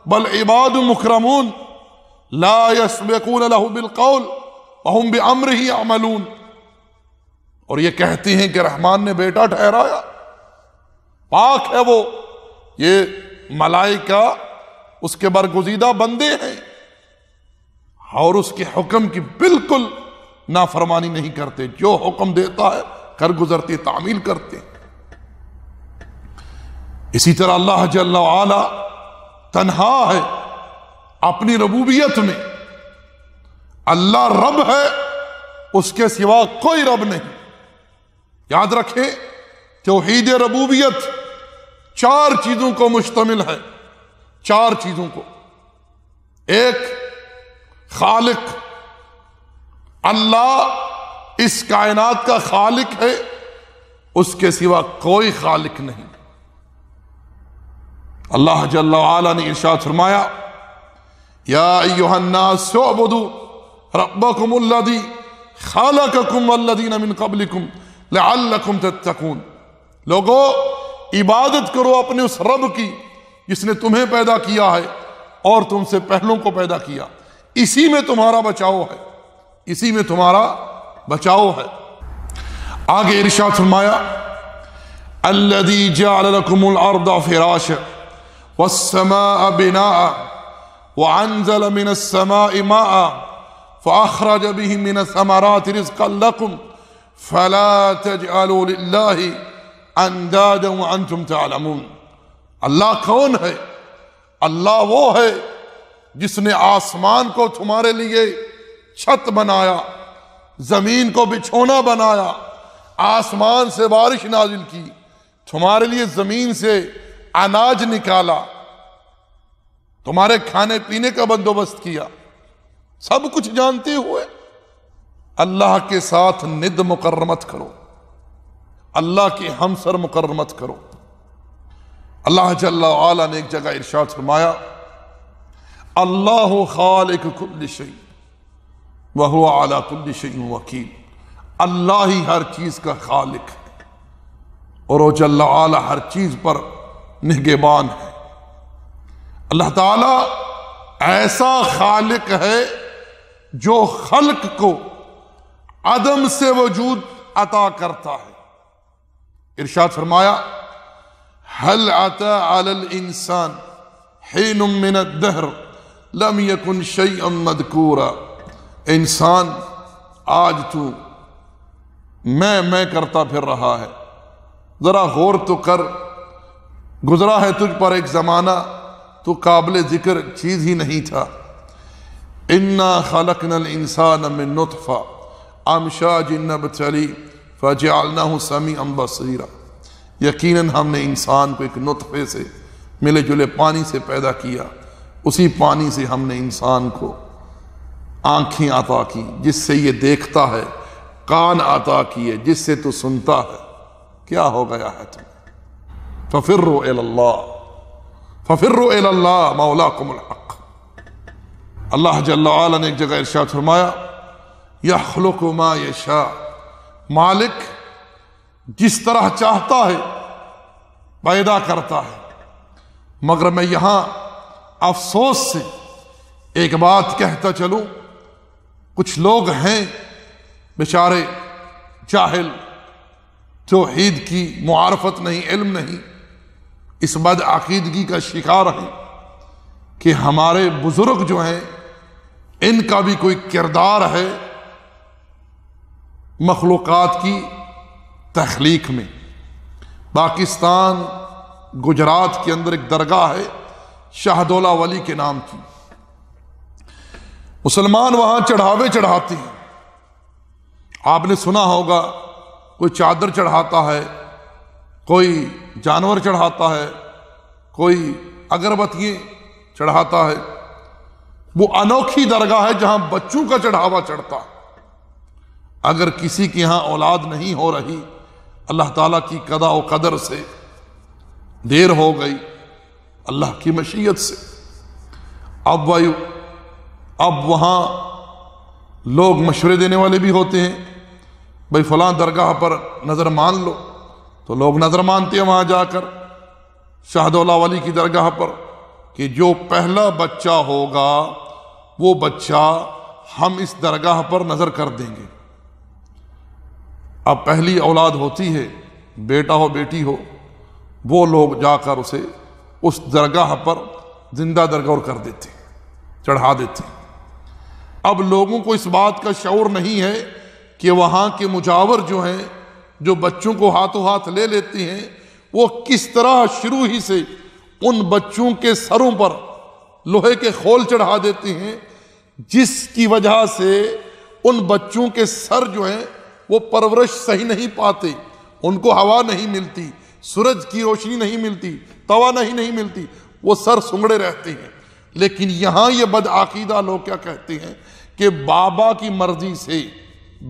بَلْ عِبَادٌ مُكْرَمُونَ لَا يَسْبِقُونَ لَهُ بِالْقَوْلِ وَهُمْ بِأَمْرِهِ يَعْمَلُونَ۔ اور یہ کہتی ہیں کہ رحمان نے بیٹا ٹھہرایا، پاک ہے وہ، یہ ملائکہ اس کے برگزیدہ بندے ہیں اور اس کے حکم کی بالکل نافرمانی نہیں کرتے، جو حکم دیتا ہے کر گزرتے، تعمیل کرتے۔ اسی طرح اللہ جل وعلا تنہا ہے اپنی ربوبیت میں، اللہ رب ہے، اس کے سوا کوئی رب نہیں۔ یاد رکھیں، توحید ربوبیت 4 چیزوں کو مشتمل ہے، 4 چیزوں کو۔ ایک، خالق، اللہ اس کائنات کا خالق ہے، اس کے سوا کوئی خالق نہیں۔ اللہ جل وعلا نے ارشاد فرمایا، یا ایھا الناس اعبدوا ربکم الذی خلقکم والذین من قبلکم لعلکم تتقون۔ لوگو، عبادت کرو اپنے اس رب کی جس نے تمہیں پیدا کیا ہے اور تم سے پہلوں کو پیدا کیا، اسی میں تمہارا بچاؤ ہے، اسی میں تمہارا بچاؤ ہے۔ آگے ارشاد فرمایا، الذی جعل لکم الارض فراشا والسماء بناء وانزل من السماء ماء فاخرج به من الثمرات رزقا لکم فلا تجعلوا للہ اندادا وانتم تعلمون۔ اللہ کون ہے؟ اللہ وہ ہے جس نے آسمان کو تمہارے لیے چھت بنایا، زمین کو بچھونا بنایا، آسمان سے بارش نازل کی، تمہارے لیے زمین سے اناج نکالا، تمہارے کھانے پینے کا بندوبست کیا، سب کچھ جانتے ہوئے اللہ کے ساتھ ند مقرر مت کرو، اللہ کی ہمسر مقرر مت کرو۔ اللہ جل وعلا نے ایک جگہ ارشاد فرمایا، اللہ خالق کل شیء وہو علی کل شیء وکیل۔ اللہ ہی ہر چیز کا خالق ہے اور وہ جل وعلا ہر چیز پر نگہبان ہے۔ اللہ تعالی ایسا خالق ہے جو خلق کو عدم سے وجود عطا کرتا ہے۔ ارشاد فرمایا، هل اتى على الانسان حين من الدهر لم يكن شيئا مذكورا۔ انسان، آج تو میں کرتا پھر رہا ہے، ذرا غور تو کر، گزرا ہے تجھ پر ایک زمانہ تو قابل ذکر چیز ہی نہیں تھا۔ انا خلقنا الانسان من نطفہ امشاج نبتلیہ فجعلناہ سمیعا بصیرا۔ یقیناً ہم نے انسان کو ایک نطفے سے، ملے جلے پانی سے پیدا کیا، اسی پانی سے ہم نے انسان کو آنکھیں عطا کی جس سے یہ دیکھتا ہے، کان عطا کیے جس سے تو سنتا ہے۔ کیا ہو گیا ہے تمہیں؟ ففروا الی اللہ، ففروا الی اللہ مولاکم الحق۔ اللہ جل وعلا نے ایک جگہ ارشاد فرمایا، یخلق ما یشاء۔ مالک جس طرح چاہتا ہے پیدا کرتا ہے۔ مگر میں یہاں افسوس سے ایک بات کہتا چلوں، کچھ لوگ ہیں بیچارے جاہل، توحید کی معرفت نہیں، علم نہیں، اس بد عقیدگی کا شکار ہیں کہ ہمارے بزرگ جو ہیں ان کا بھی کوئی کردار ہے مخلوقات کی تخلیق میں۔ پاکستان گجرات کے اندر ایک درگاہ ہے شہدولہ ولی کے نام کی، مسلمان وہاں چڑھاوے چڑھاتے ہیں۔ آپ نے سنا ہوگا کوئی چادر چڑھاتا ہے، کوئی جانور چڑھاتا ہے، کوئی اگربتیاں چڑھاتا ہے۔ وہ انوکھی درگاہ ہے جہاں بچوں کا چڑھاوا چڑھتا ہے۔ اگر کسی کے ہاں اولاد نہیں ہو رہی، اللہ تعالیٰ کی قضاء و قدر سے دیر ہو گئی، اللہ کی مشیت سے۔ اب وہاں لوگ مشورے دینے والے بھی ہوتے ہیں، بھئی فلاں درگاہ پر نظر مان لو، تو لوگ نظر مانتے ہیں وہاں جا کر شاہد اللہ ولی کی درگاہ پر کہ جو پہلا بچہ ہوگا وہ بچہ ہم اس درگاہ پر نظر کر دیں گے۔ اب پہلی اولاد ہوتی ہے، بیٹا ہو بیٹی ہو، وہ لوگ جا کر اسے اس درگاہ پر زندہ درگور کر دیتے، چڑھا دیتے۔ اب لوگوں کو اس بات کا شعور نہیں ہے کہ وہاں کے مجاور جو ہیں، جو بچوں کو ہاتھوں ہاتھ لے لیتے ہیں، وہ کس طرح شروع ہی سے ان بچوں کے سروں پر لوہے کے خول چڑھا دیتے ہیں، جس کی وجہ سے ان بچوں کے سر جو ہیں وہ پرورش صحیح نہیں پاتے، ان کو ہوا نہیں ملتی، سورج کی روشنی نہیں ملتی، توانائی نہیں ملتی، وہ سر سنگڑے رہتے ہیں۔ لیکن یہاں یہ بدعقیدہ لوگ کیا کہتے ہیں کہ بابا کی مرضی سے،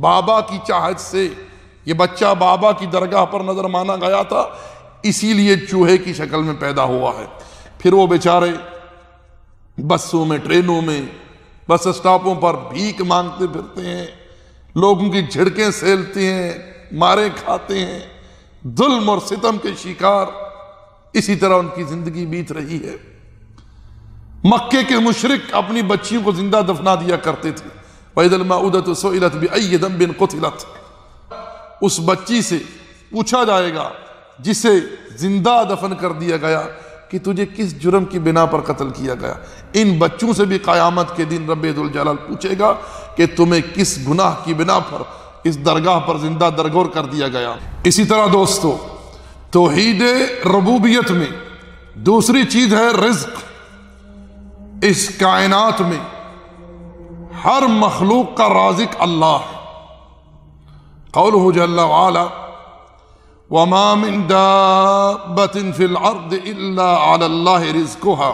بابا کی چاہت سے یہ بچہ بابا کی درگاہ پر نظر مانا گیا تھا، اسی لیے چوہے کی شکل میں پیدا ہوا ہے۔ پھر وہ بیچارے بسوں میں، ٹرینوں میں، بس اسٹاپوں پر بھیک مانگتے پھرتے ہیں، لوگوں کی جھڑکیں سیلتے ہیں، مارے کھاتے ہیں، ظلم اور ستم کے شکار، اسی طرح ان کی زندگی بیت رہی ہے۔ مکے کے مشرک اپنی بچیوں کو زندہ دفنا دیا کرتے تھے۔ وَإِذَا الْمَوْءُودَةُ سُئِلَتْ بِأَيِّ ذَنبٍ قُتِلَتْ، اس بچی سے پوچھا جائے گا جسے زندہ دفن کر دیا گیا کہ تجھے کس جرم کی بنا پر قتل کیا گیا۔ ان بچوں سے بھی قیامت کے دن رب ذوالجلال پوچھے گا کہ تمہیں کس گناہ کی بنا پر اس درگاہ پر زندہ درگور کر دیا گیا۔ اسی طرح دوستو، توحید ربوبیت میں دوسری چیز ہے رزق۔ اس کائنات میں ہر مخلوق کا رازق اللہ ہے۔ قولہ جل وعلا وَمَا مِن دَابَّةٍ فِي الْأَرْضِ إِلَّا عَلَى اللَّهِ رِزْقُهَا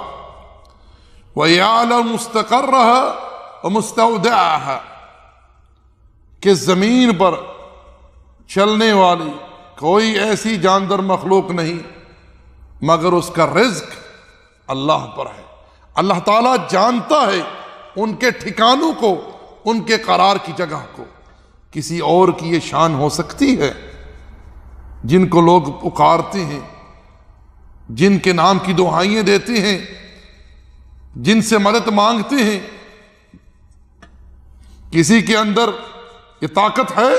وَيَعْلَمُ مُسْتَقَرَّهَا وَمُسْتَوْدَعَهَا، کہ زمین پر چلنے والی کوئی ایسی جاندار مخلوق نہیں مگر اس کا رزق اللہ پر ہے۔ اللہ تعالیٰ جانتا ہے ان کے ٹھکانوں کو، ان کے قرار کی جگہ کو۔ کسی اور کی یہ شان ہو سکتی ہے؟ جن کو لوگ پکارتے ہیں، جن کے نام کی دعائیں دیتے ہیں، جن سے مدد مانگتے ہیں، کسی کے اندر یہ طاقت ہے؟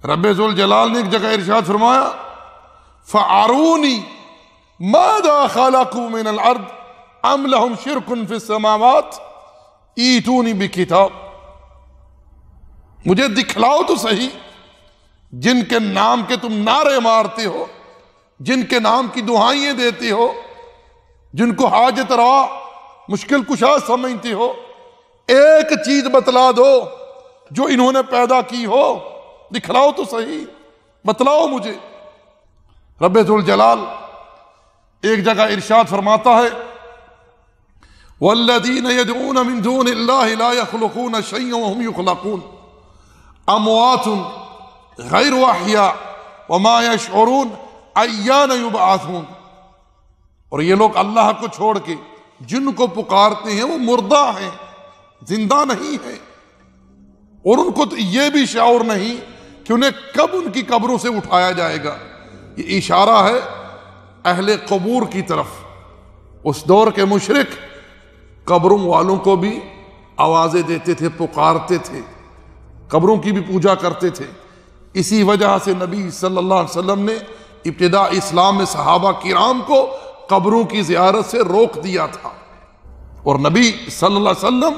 رب ذوالجلال نے ایک جگہ ارشاد فرمایا فَأَرُونِي مَاذَا خَلَقُوا مِنَ الْأَرْضِ أَمْ لَهُمْ شِرْكٌ فِي السَّمَاوَاتِ ایتونی بِکتاب، مجھے دکھلاؤ تو صحیح جن کے نام کے تم نعرے مارتے ہو، جن کے نام کی دعائیں دیتے ہو، جن کو حاجت روا مشکل کشا سمجھتے ہو، ایک چیز بتلا دو جو انہوں نے پیدا کی ہو، دکھلاؤ تو صحیح، بتلاؤ مجھے۔ رب ذوالجلال ایک جگہ ارشاد فرماتا ہے والذین یدعون من دون اللہ لا یخلقون شیئا وهم یخلقون اموات غیر احیاء وما یشعرون ایان یبعثون، اور یہ لوگ اللہ کو چھوڑ کے جن کو پکارتے ہیں وہ مردہ ہیں، زندہ نہیں ہیں، اور ان کو تو یہ بھی شعور نہیں کہ انہیں کب ان کی قبروں سے اٹھایا جائے گا۔ یہ اشارہ ہے اہل قبور کی طرف۔ اس دور کے مشرک قبروں والوں کو بھی آوازیں دیتے تھے، پکارتے تھے، قبروں کی بھی پوجا کرتے تھے۔ اسی وجہ سے نبی صلی اللہ علیہ وسلم نے ابتدا اسلام میں صحابہ کرام کو قبروں کی زیارت سے روک دیا تھا، اور نبی صلی اللہ علیہ وسلم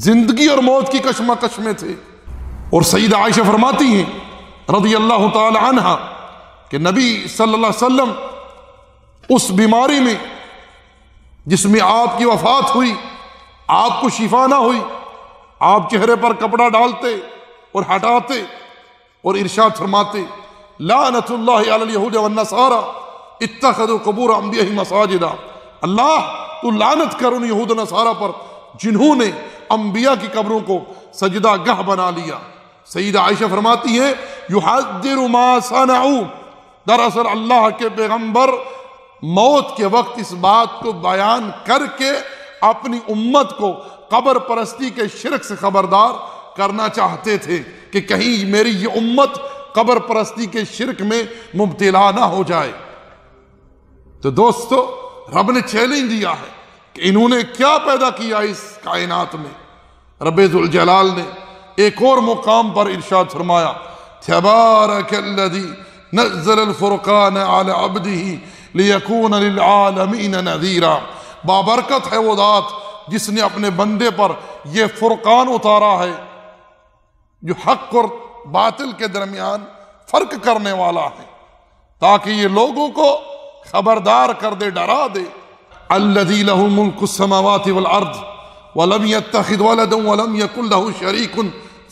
زندگی اور موت کی کشمکش میں تھے۔ اور سیدہ عائشہ فرماتی ہیں رضی اللہ تعالی عنہا کہ نبی صلی اللہ علیہ وسلم اس بیماری میں جس میں آپ کی وفات ہوئی، آپ کو شفا نہ ہوئی، آپ چہرے پر کپڑا ڈالتے اور ہٹاتے اور ارشاد فرماتے لعنت اللہ علی الیہود والنصارى اتخذوا قبور انبیاء مساجدا، اللہ تو لعنت کر ان یہود و نصارہ پر جنہوں نے انبیاء کی قبروں کو سجدہ گاہ بنا لیا۔ سیدہ عائشہ فرماتی ہے یحذر ما صنعوا، دراصل اللہ کے پیغمبر موت کے وقت اس بات کو بیان کر کے اپنی امت کو قبر پرستی کے شرک سے خبردار کرنا چاہتے تھے کہ کہیں میری یہ امت قبر پرستی کے شرک میں مبتلا نہ ہو جائے۔ تو دوستو، رب نے چیلنج دیا ہے کہ انہوں نے کیا پیدا کیا اس کائنات میں۔ رب ذوالجلال نے ایک اور مقام پر ارشاد فرمایا، تبارک الذی نزل الفرقان علی عبدہ لیکون للعالمین نذیرا، بابرکت ہے وہ ذات جس نے اپنے بندے پر یہ فرقان اتارا ہے جو حق اور باطل کے درمیان فرق کرنے والا ہے، تاکہ یہ لوگوں کو خبردار کر دے، ڈرا دے۔ الذی لہ ملک السماوات والارض ولم یتخذ ولدا ولم یکن لہ شریک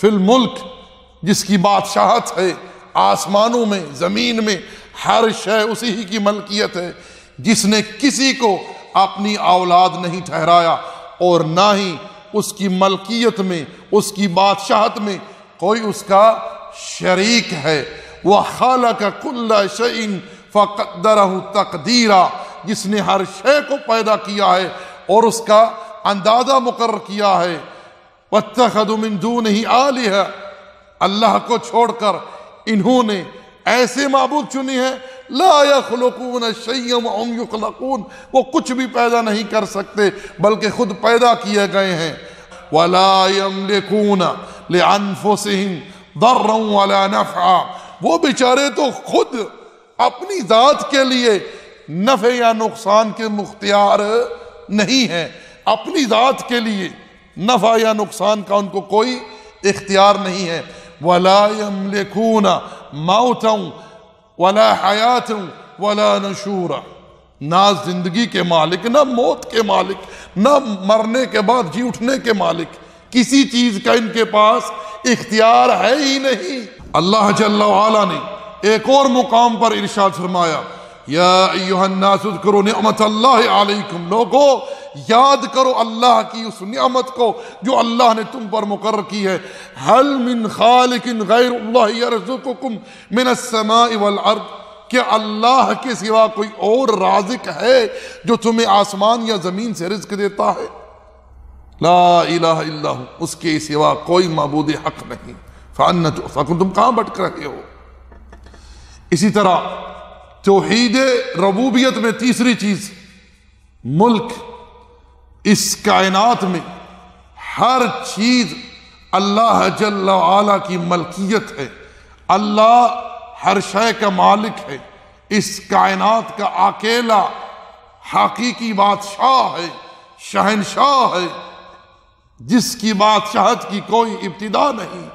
فی الملک، جس کی بادشاہت ہے آسمانوں میں زمین میں، ہر شے اسی ہی کی ملکیت ہے، جس نے کسی کو اپنی اولاد نہیں ٹھہرایا اور نہ ہی اس کی ملکیت میں، اس کی بادشاہت میں کوئی اس کا شریک ہے۔ وَخَلَقَ كُلَّ شَيْءٍ فَقَدَّرَهُ تَقْدِيرًا، جس نے ہر شے کو پیدا کیا ہے اور اس کا اندازہ مقرر کیا ہے۔ وَاتَّخَذُوا مِن دُونِهِ آلِهَةً، اللہ کو چھوڑ کر انہوں نے ایسے معبود چنے ہیں لا يخلقون شيئا وهم يخلقون، وہ کچھ بھی پیدا نہیں کر سکتے بلکہ خود پیدا کیے گئے ہیں۔ ولا يملكون لانفسهم ضرا ولا نفعا، وہ بیچارے تو خود اپنی ذات کے لیے نفع یا نقصان کے مختار نہیں ہیں، اپنی ذات کے لیے نفع یا نقصان کا ان کو کوئی اختیار نہیں ہے۔ ولا يملكون موتا ولا حیات ولا نشورا، نہ زندگی کے مالک، نہ موت کے مالک، نہ مرنے کے بعد جی اٹھنے کے مالک، کسی چیز کا ان کے پاس اختیار ہے ہی نہیں۔ اللہ جل وعلا نے ایک اور مقام پر ارشاد فرمایا، یا ایہا الناس اذکروا نعمت اللہ علیکم، لوگو یاد کرو اللہ کی اس نعمت کو جو اللہ نے تم پر مقرر کی ہے۔ هل من خالق غیر اللہ یرزقکم من السماء والارض، کیا اللہ کے سوا کوئی اور رازق ہے جو تمہیں آسمان یا زمین سے رزق دیتا ہے؟ لا الہ الا ہو، اس کے سوا کوئی معبود حق نہیں۔ فأنا تؤفکون، تم کہاں بھٹک رہے ہو؟ اسی طرح توحید ربوبیت میں تیسری چیز ملک، اس کائنات میں ہر چیز اللہ جل وعلا کی ملکیت ہے، اللہ ہر شے کا مالک ہے، اس کائنات کا اکیلا حقیقی بادشاہ ہے، شہنشاہ ہے، جس کی بادشاہت کی کوئی ابتدا نہیں،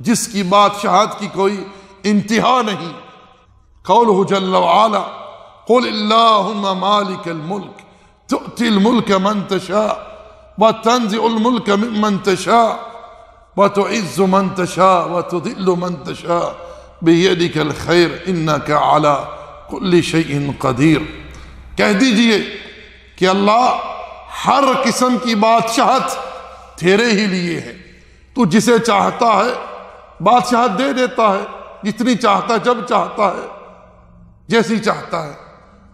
جس کی بادشاہت کی کوئی انتہا نہیں۔ قولہ جل وعلا قل اللہم مالک الملک تؤتی الملک من تشاء وتنزع الملک ممن تشاء وتعز من تشاء وتذل من تشاء بیدک الخیر انک علی کل شیء قدیر۔ کہہ دیجئے کہ اللہ ہر قسم کی بادشاہت تیرے ہی لیے ہے، تو جسے چاہتا ہے بادشاہت دے دیتا ہے، جتنی چاہتا ہے، جب چاہتا ہے، جیسی چاہتا ہے،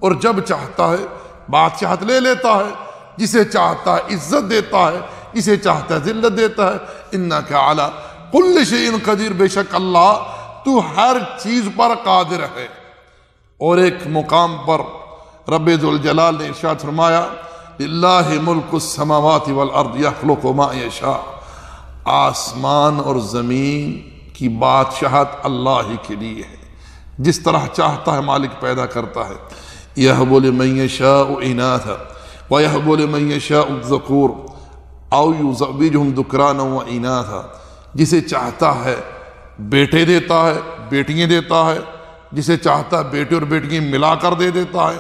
اور جب چاہتا ہے بادشاہت لے لیتا ہے، جسے چاہتا ہے عزت دیتا ہے، جسے چاہتا ہے ذلت دیتا ہے۔ انک علی کل شیء قدیر، بے شک اللہ تو ہر چیز پر قادر ہے۔ اور ایک مقام پر رب ذوالجلال نے ارشاد فرمایا، للہ ملک السماوات والارض یخلق ما یشاء، آسمان اور زمین کی بادشاہت اللہ ہی کے لیے ہے، جس طرح چاہتا ہے مالک پیدا کرتا ہے۔ یہب لمن یشاء اناثا ویہب لمن یشاء الذکور او یزوجہم ذکرانا واناثا، جسے چاہتا ہے بیٹے دیتا ہے، بیٹیاں دیتا ہے، جسے چاہتا ہے بیٹے اور بیٹیاں ملا کر دے دیتا ہے۔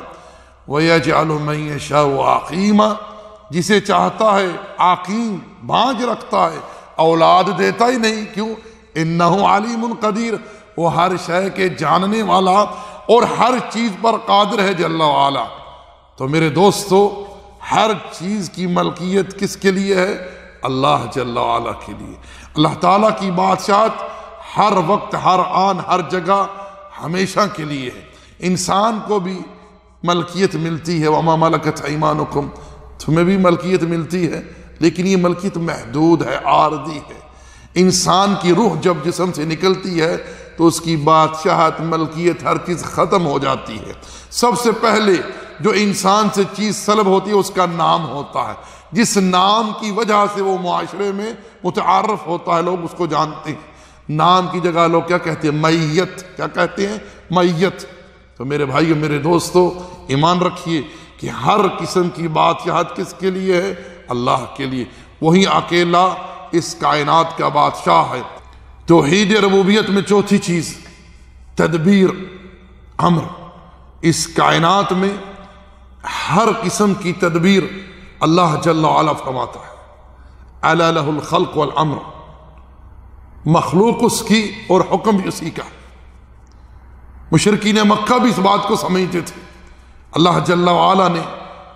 وَيَجْعَلُ مَن يَشَاءُ عَقِيمًا، جسے چاہتا ہے عقیم بانجھ رکھتا ہے، اولاد دیتا ہی نہیں، کیوں؟ اِنَّهُ عَلِيمٌ قَدِيرٌ، وہ ہر شے کے جاننے والا اور ہر چیز پر قادر ہے جل وعلا۔ تو میرے دوستو، ہر چیز کی ملکیت کس کے لیے ہے؟ اللہ جل وعلا کے لیے۔ اللہ تعالیٰ کی بادشاہت ہر وقت، ہر آن، ہر جگہ، ہمیشہ کے لیے ہے۔ انسان کو بھی ملکیت ملتی ہے، وَمَا مَلَكَتْ أَيْمَانُكُمْ، تمہیں بھی ملکیت ملتی ہے، لیکن یہ ملکیت محدود ہے، عارضی ہے۔ انسان کی روح جب جسم سے نکلتی ہے تو اس کی بادشاہت، ملکیت، ہر چیز ختم ہو جاتی ہے۔ سب سے پہلے جو انسان سے چیز سلب ہوتی ہے اس کا نام ہوتا ہے، جس نام کی وجہ سے وہ معاشرے میں متعارف ہوتا ہے، لوگ اس کو جانتے ہیں۔ نام کی جگہ لوگ کیا کہتے ہیں؟ میت۔ کیا کہتے ہیں؟ میت۔ تو میرے بھائیو، میرے دوستو، ایمان رکھیے کہ ہر قسم کی بادشاہت کس کے لیے ہے؟ اللہ کے لیے۔ وہی اکیلا اس کائنات کا بادشاہ ہے۔ توحید ربوبیت میں چوتھی چیز تدبیر، امر۔ اس کائنات میں ہر قسم کی تدبیر اللہ جل وعلا فرماتا ہے۔ الا لہ الخلق والامر، مخلوق اس کی اور حکم بھی اسی کا ہے۔ مشرکین مکہ بھی اس بات کو سمجھتے تھے۔ اللہ جل وعلا نے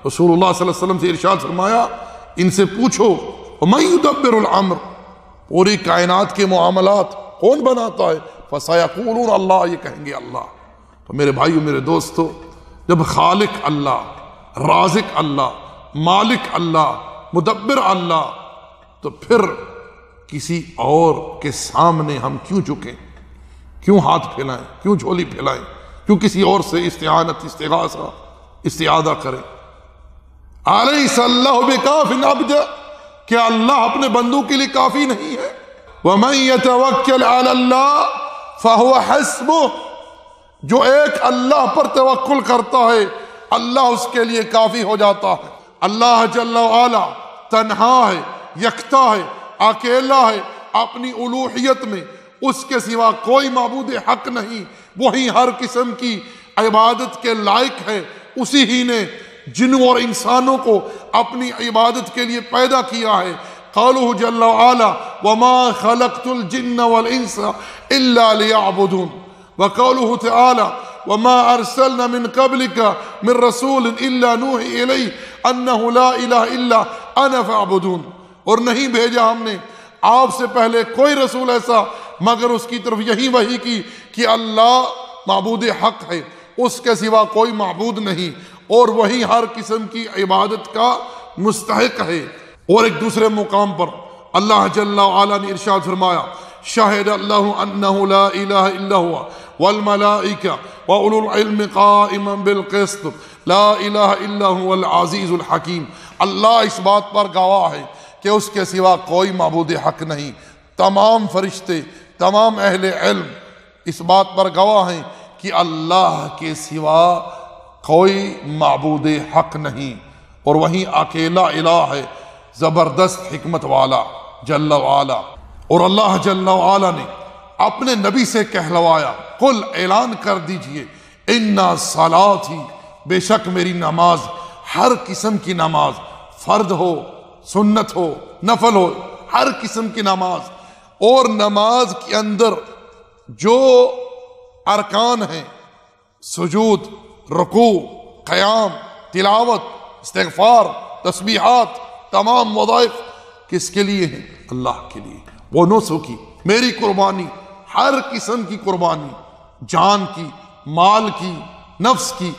رسول اللہ صلی اللہ علیہ وسلم سے ارشاد فرمایا، ان سے پوچھو وَمَن يُدَبِّرُ الْأَمْرَ، پوری کائنات کے معاملات کون بناتا ہے؟ فَسَيَقُولُونَ اللہ، یہ کہیں گے اللہ۔ تو میرے بھائیو، میرے دوستو، جب خالق اللہ، رازق اللہ، مالک اللہ، مدبر اللہ، تو پھر کسی اور کے سامنے ہم کیوں جھکیں؟ کیوں ہاتھ پھیلائیں؟ کیوں جھولی پھیلائیں؟ کیوں کسی اور سے استعانت، استغاثہ، استعاذہ کریں؟ الیس اللہ بکاف عبدہ، کیا اللہ اپنے بندوں کے لیے کافی نہیں ہے؟ ومن یتوکل علی اللہ فہو حسبہ، جو ایک اللہ پر توکل کرتا ہے اللہ اس کے لیے کافی ہو جاتا ہے۔ اللہ جل وعلا تنہا ہے، یکتا ہے، اکیلا ہے، اپنی الوہیت میں اس کے سوا کوئی معبود حق نہیں، وہی ہر قسم کی عبادت کے لائق ہے۔ اسی ہی نے جنوں اور انسانوں کو اپنی عبادت کے لیے پیدا کیا ہے۔ قالہ جل وعلا وما خلقت الجن والانس الا ليعبدون، وقالہ تعالی وما ارسلنا من قبلك من رسول الا نوحی الیہ انہ لا الہ الا انا فاعبدون، اور نہیں بھیجا ہم نے آپ سے پہلے کوئی رسول ایسا مگر اس کی طرف یہی وحی کی کہ اللہ معبود حق ہے، اس کے سوا کوئی معبود نہیں، اور وہی ہر قسم کی عبادت کا مستحق ہے۔ اور ایک دوسرے مقام پر اللہ جل وعلا نے ارشاد فرمایا، شاہد اللہ انہ لا الہ الا ہوا والملائکہ واولو العلم قائما بالقسط لا الہ الا هو العزیز الحکیم، اللہ اس بات پر گواہ ہے کہ اس کے سوا کوئی معبود حق نہیں۔ تمام فرشتے، تمام اہل علم اس بات پر گواہ ہیں کہ اللہ کے سوا کوئی معبود حق نہیں، اور وہیں اکیلا الہ ہے، زبردست حکمت والا جل وعلا۔ اور اللہ جل وعلا نے اپنے نبی سے کہلوایا، قل اعلان کر دیجئے، اِنَّا صَلَاتِي، بے شک میری نماز، ہر قسم کی نماز، فرد ہو، سنت ہو، نفل ہو، ہر قسم کی نماز، اور نماز کے اندر جو ارکان ہیں، سجود، رکوع، قیام، تلاوت، استغفار، تسبیحات، تمام وظائف کس کے لیے ہیں؟ اللہ کے لیے۔ وہ نسک کی، میری قربانی، ہر قسم کی قربانی، جان کی، مال کی، نفس کی،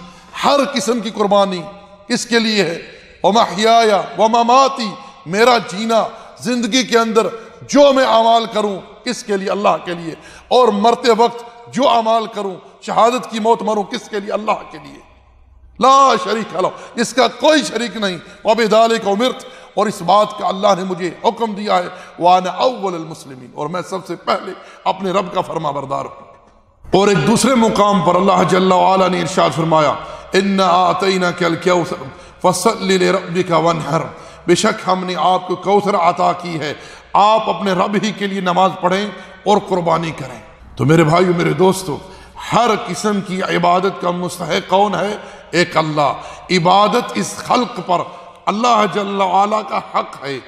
ہر قسم کی قربانی کس کے لیے ہے؟ وَمَحْيَايَ وَمَمَاتِي، میرا جینا، زندگی کے اندر جو میں اعمال کروں کس کے لیے؟ اللہ کے لیے، اور مرتے وقت جو اعمال کروں، شہادت کی موت مروں کس کے لیے؟ اللہ کے لیے، لا شریک لہ، اس کا کوئی شریک نہیں۔ وَبِذَلِكَ أُمِرْتُ، اور اس بات کا اللہ نے مجھے حکم دیا ہے، وَأَنَا أَوَّلُ الْمُسْلِمِينَ، اور میں سب سے پہلے اپنے رب کا فرما بردار ہوں۔ اور ایک دوسرے مقام پر اللہ جل وعلا نے ارشاد فرمایا، إِنَّا أَعْطَيْنَاكَ الْكَوْثَرَ فَصَلِّ لِرَبِّكَ وَانْحَرْ، بے شک ہم نے آپ کو کوثر عطا کی ہے، آپ اپنے رب ہی کے لیے نماز پڑھیں اور قربانی کریں۔ تو میرے بھائیو، میرے دوستو، ہر قسم کی عبادت کا مستحق کون ہے؟ ایک اللہ۔ عبادت اس خلق پر اللہ جل وعلا کا حق ہے،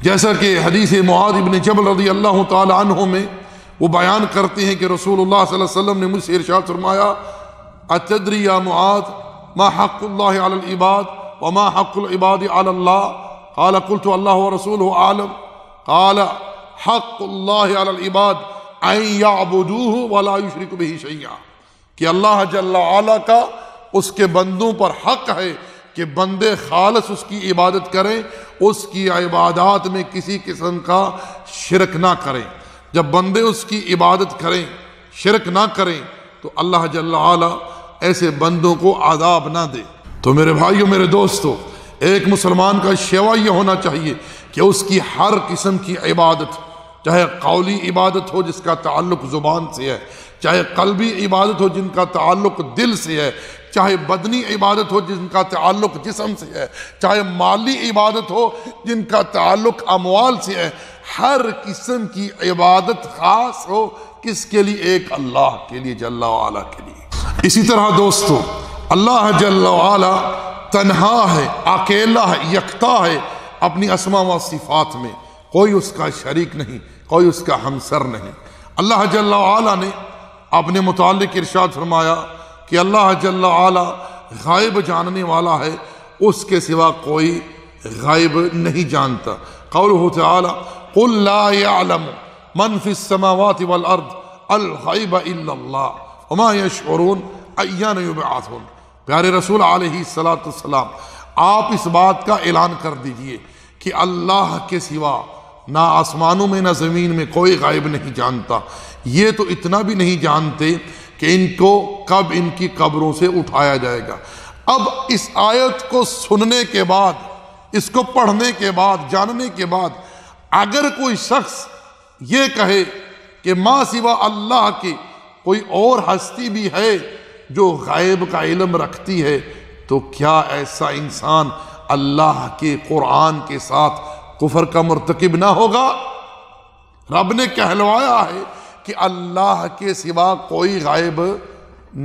جیسا کہ حدیث معاذ بن جبل رضی اللہ تعالی عنہ میں وہ بیان کرتے ہیں کہ رسول اللہ صلی اللہ علیہ وسلم نے مجھ سے ارشاد فرمایا، اتدری یا معاذ ما حق اللہ علی العباد وما حق العباد علی اللہ؟ قال قلت اللہ ورسولہ اعلم، قال حق اللہ علی العباد ان یعبدوہ ولا یشرکوا بہ شیئا، کہ اللہ جل وعلا کا اس کے بندوں پر حق ہے کہ بندے خالص اس کی عبادت کریں، اس کی عبادات میں کسی قسم کا شرک نہ کریں۔ جب بندے اس کی عبادت کریں، شرک نہ کریں، تو اللہ جل وعلا ایسے بندوں کو عذاب نہ دے۔ تو میرے بھائیوں، میرے دوستو، ایک مسلمان کا شیوا یہ ہونا چاہیے کہ اس کی ہر قسم کی عبادت، چاہے قولی عبادت ہو جس کا تعلق زبان سے ہے، چاہے قلبی عبادت ہو جن کا تعلق دل سے ہے، چاہے بدنی عبادت ہو جن کا تعلق جسم سے ہے، چاہے مالی عبادت ہو جن کا تعلق اموال سے ہے، ہر قسم کی عبادت خاص ہو کس کے لیے؟ ایک اللہ کے لیے، جل وعلا کے لیے۔ اسی طرح دوستو، اللہ جل وعلا تنہا ہے، اکیلا ہے، یکتا ہے اپنی اسماء و صفات میں، کوئی اس کا شریک نہیں، کوئی اس کا ہمسر نہیں۔ اللہ جل وعلا نے اپنے متعلق ارشاد فرمایا کہ اللہ جل وعلا غائب جاننے والا ہے، اس کے سوا کوئی غائب نہیں جانتا۔ قولہ تعالی قل لا يعلم من في السماوات والارض الغیب الا اللہ وما يشعرون ایان یبعثون۔ پیارے رسول علیہ السلام، آپ اس بات کا اعلان کر دیجئے کہ اللہ کے سوا نہ آسمانوں میں نہ زمین میں کوئی غائب نہیں جانتا۔ یہ تو اتنا بھی نہیں جانتے کہ ان کو کب ان کی قبروں سے اٹھایا جائے گا۔ اب اس آیت کو سننے کے بعد، اس کو پڑھنے کے بعد، جاننے کے بعد، اگر کوئی شخص یہ کہے کہ ما سوا اللہ کے کوئی اور ہستی بھی ہے جو غیب کا علم رکھتی ہے، تو کیا ایسا انسان اللہ کے قرآن کے ساتھ کفر کا مرتکب نہ ہوگا؟ رب نے کہلوایا ہے کہ اللہ کے سوا کوئی غائب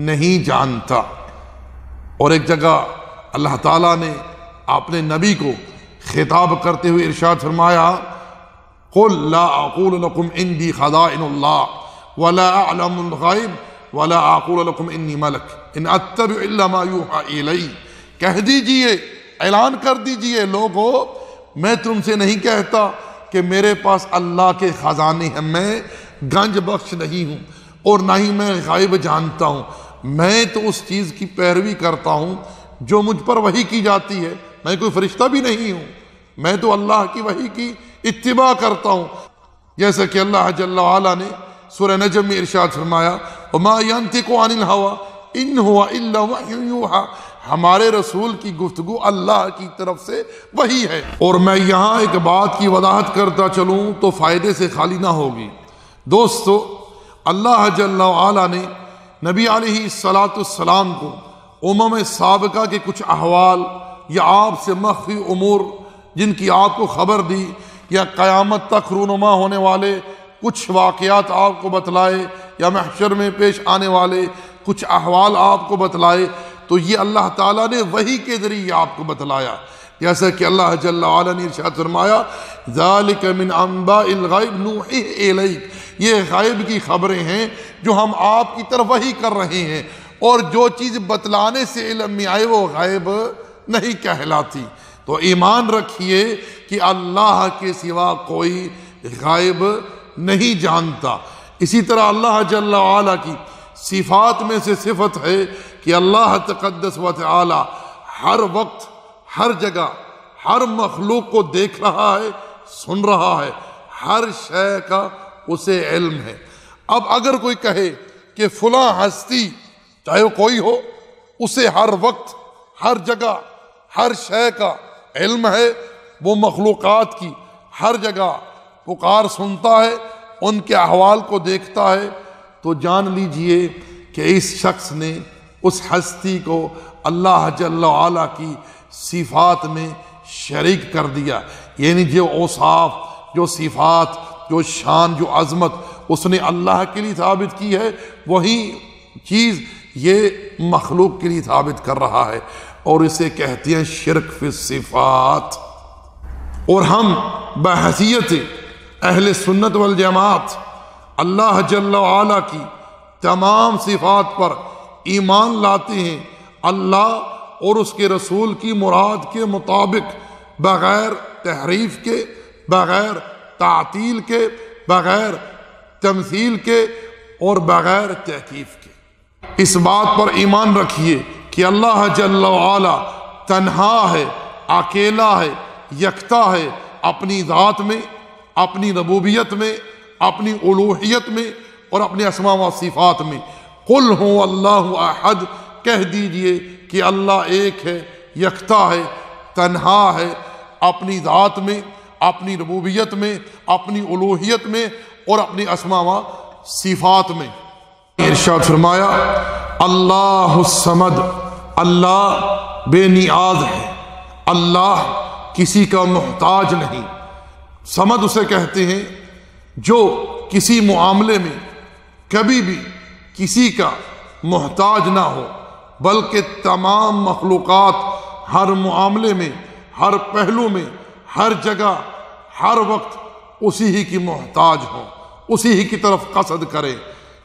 نہیں جانتا۔ اور ایک جگہ اللہ تعالیٰ نے اپنے نبی کو خطاب کرتے ہوئے ارشاد فرمایا قل لا اقول لكم عندي خزائن الله ولا اعلم الغیب ولا اقول لكم انی ملک ان اتبع الا ما یوحى الی۔ کہہ دیجئے، اعلان کر دیجئے لوگو، میں تم سے نہیں کہتا کہ میرے پاس اللہ کے خزانے ہیں، میں گنج بخش نہیں ہوں اور نہ ہی میں غائب جانتا ہوں، میں تو اس چیز کی پیروی کرتا ہوں جو مجھ پر وحی کی جاتی ہے، میں کوئی فرشتہ بھی نہیں ہوں، میں تو اللہ کی وحی کی اتباع کرتا ہوں۔ جیسا کہ اللہ جل وعلا نے سورہ نجم میں ارشاد فرمایا وما ينطق عن الهوى ان هو الا وحی یوحى، ہمارے رسول کی گفتگو اللہ کی طرف سے وحی ہے۔ اور میں یہاں ایک بات کی وضاحت کرتا چلوں تو فائدے سے خالی نہ ہوگی۔ دوستو، اللہ جل وعلا نے نبی علیہ السلام کو امم سابقہ کے کچھ احوال یا آپ سے مخفی امور جن کی آپ کو خبر دی، یا قیامت تک رونما ہونے والے کچھ واقعات آپ کو بتلائے، یا محشر میں پیش آنے والے کچھ احوال آپ کو بتلائے، تو یہ اللہ تعالیٰ نے وحی کے ذریعے آپ کو بتلایا۔ جیسا کہ اللہ جل وعلا نے ارشاد فرمایا ذالک من انباء الغیب نوحیہ الیک، یہ غیب کی خبریں ہیں جو ہم آپ کی طرف وحی کر رہے ہیں، اور جو چیز بتلانے سے علم میں آئے وہ غیب نہیں کہلاتی۔ تو ایمان رکھیے کہ اللہ کے سوا کوئی غائب نہیں جانتا۔ اسی طرح اللہ جل وعلا کی صفات میں سے صفت ہے کہ اللہ تقدس و تعالی ہر وقت، ہر جگہ، ہر مخلوق کو دیکھ رہا ہے، سن رہا ہے، ہر شے کا اسے علم ہے۔ اب اگر کوئی کہے کہ فلاں ہستی، چاہے وہ کوئی ہو، اسے ہر وقت، ہر جگہ، ہر شے کا علم ہے، وہ مخلوقات کی ہر جگہ پکار سنتا ہے، ان کے احوال کو دیکھتا ہے، تو جان لیجئے کہ اس شخص نے اس ہستی کو اللہ جل وعلا کی صفات میں شریک کر دیا۔ یعنی جو اوصاف، جو صفات، جو شان، جو عظمت اس نے اللہ کے لیے ثابت کی ہے، وہی چیز یہ مخلوق کے لیے ثابت کر رہا ہے، اور اسے کہتے ہیں شرک فی الصفات۔ اور ہم بحیثیت اہل سنت والجماعت اللہ جل وعلا کی تمام صفات پر ایمان لاتے ہیں، اللہ اور اس کے رسول کی مراد کے مطابق، بغیر تحریف کے، بغیر تعطیل کے، بغیر تمثیل کے اور بغیر تحقیف کے۔ اس بات پر ایمان رکھیے کہ اللہ جل وعلا تنہا ہے، اکیلا ہے، یکتا ہے، اپنی ذات میں، اپنی ربوبیت میں، اپنی الوہیت میں اور اپنے اسماء و صفات میں۔ قل هو اللہ احد، کہہ دیجئے کہ اللہ ایک ہے، یکتا ہے، تنہا ہے، اپنی ذات میں، اپنی ربوبیت میں، اپنی الوہیت میں اور اپنی اسماء و صفات میں۔ ارشاد فرمایا اللہ الصمد، اللہ بے نیاز ہے، اللہ کسی کا محتاج نہیں۔ صمد اسے کہتے ہیں جو کسی معاملے میں کبھی بھی کسی کا محتاج نہ ہو، بلکہ تمام مخلوقات ہر معاملے میں، ہر پہلو میں، ہر جگہ، ہر وقت اسی ہی کی محتاج ہو، اسی ہی کی طرف قصد کرے۔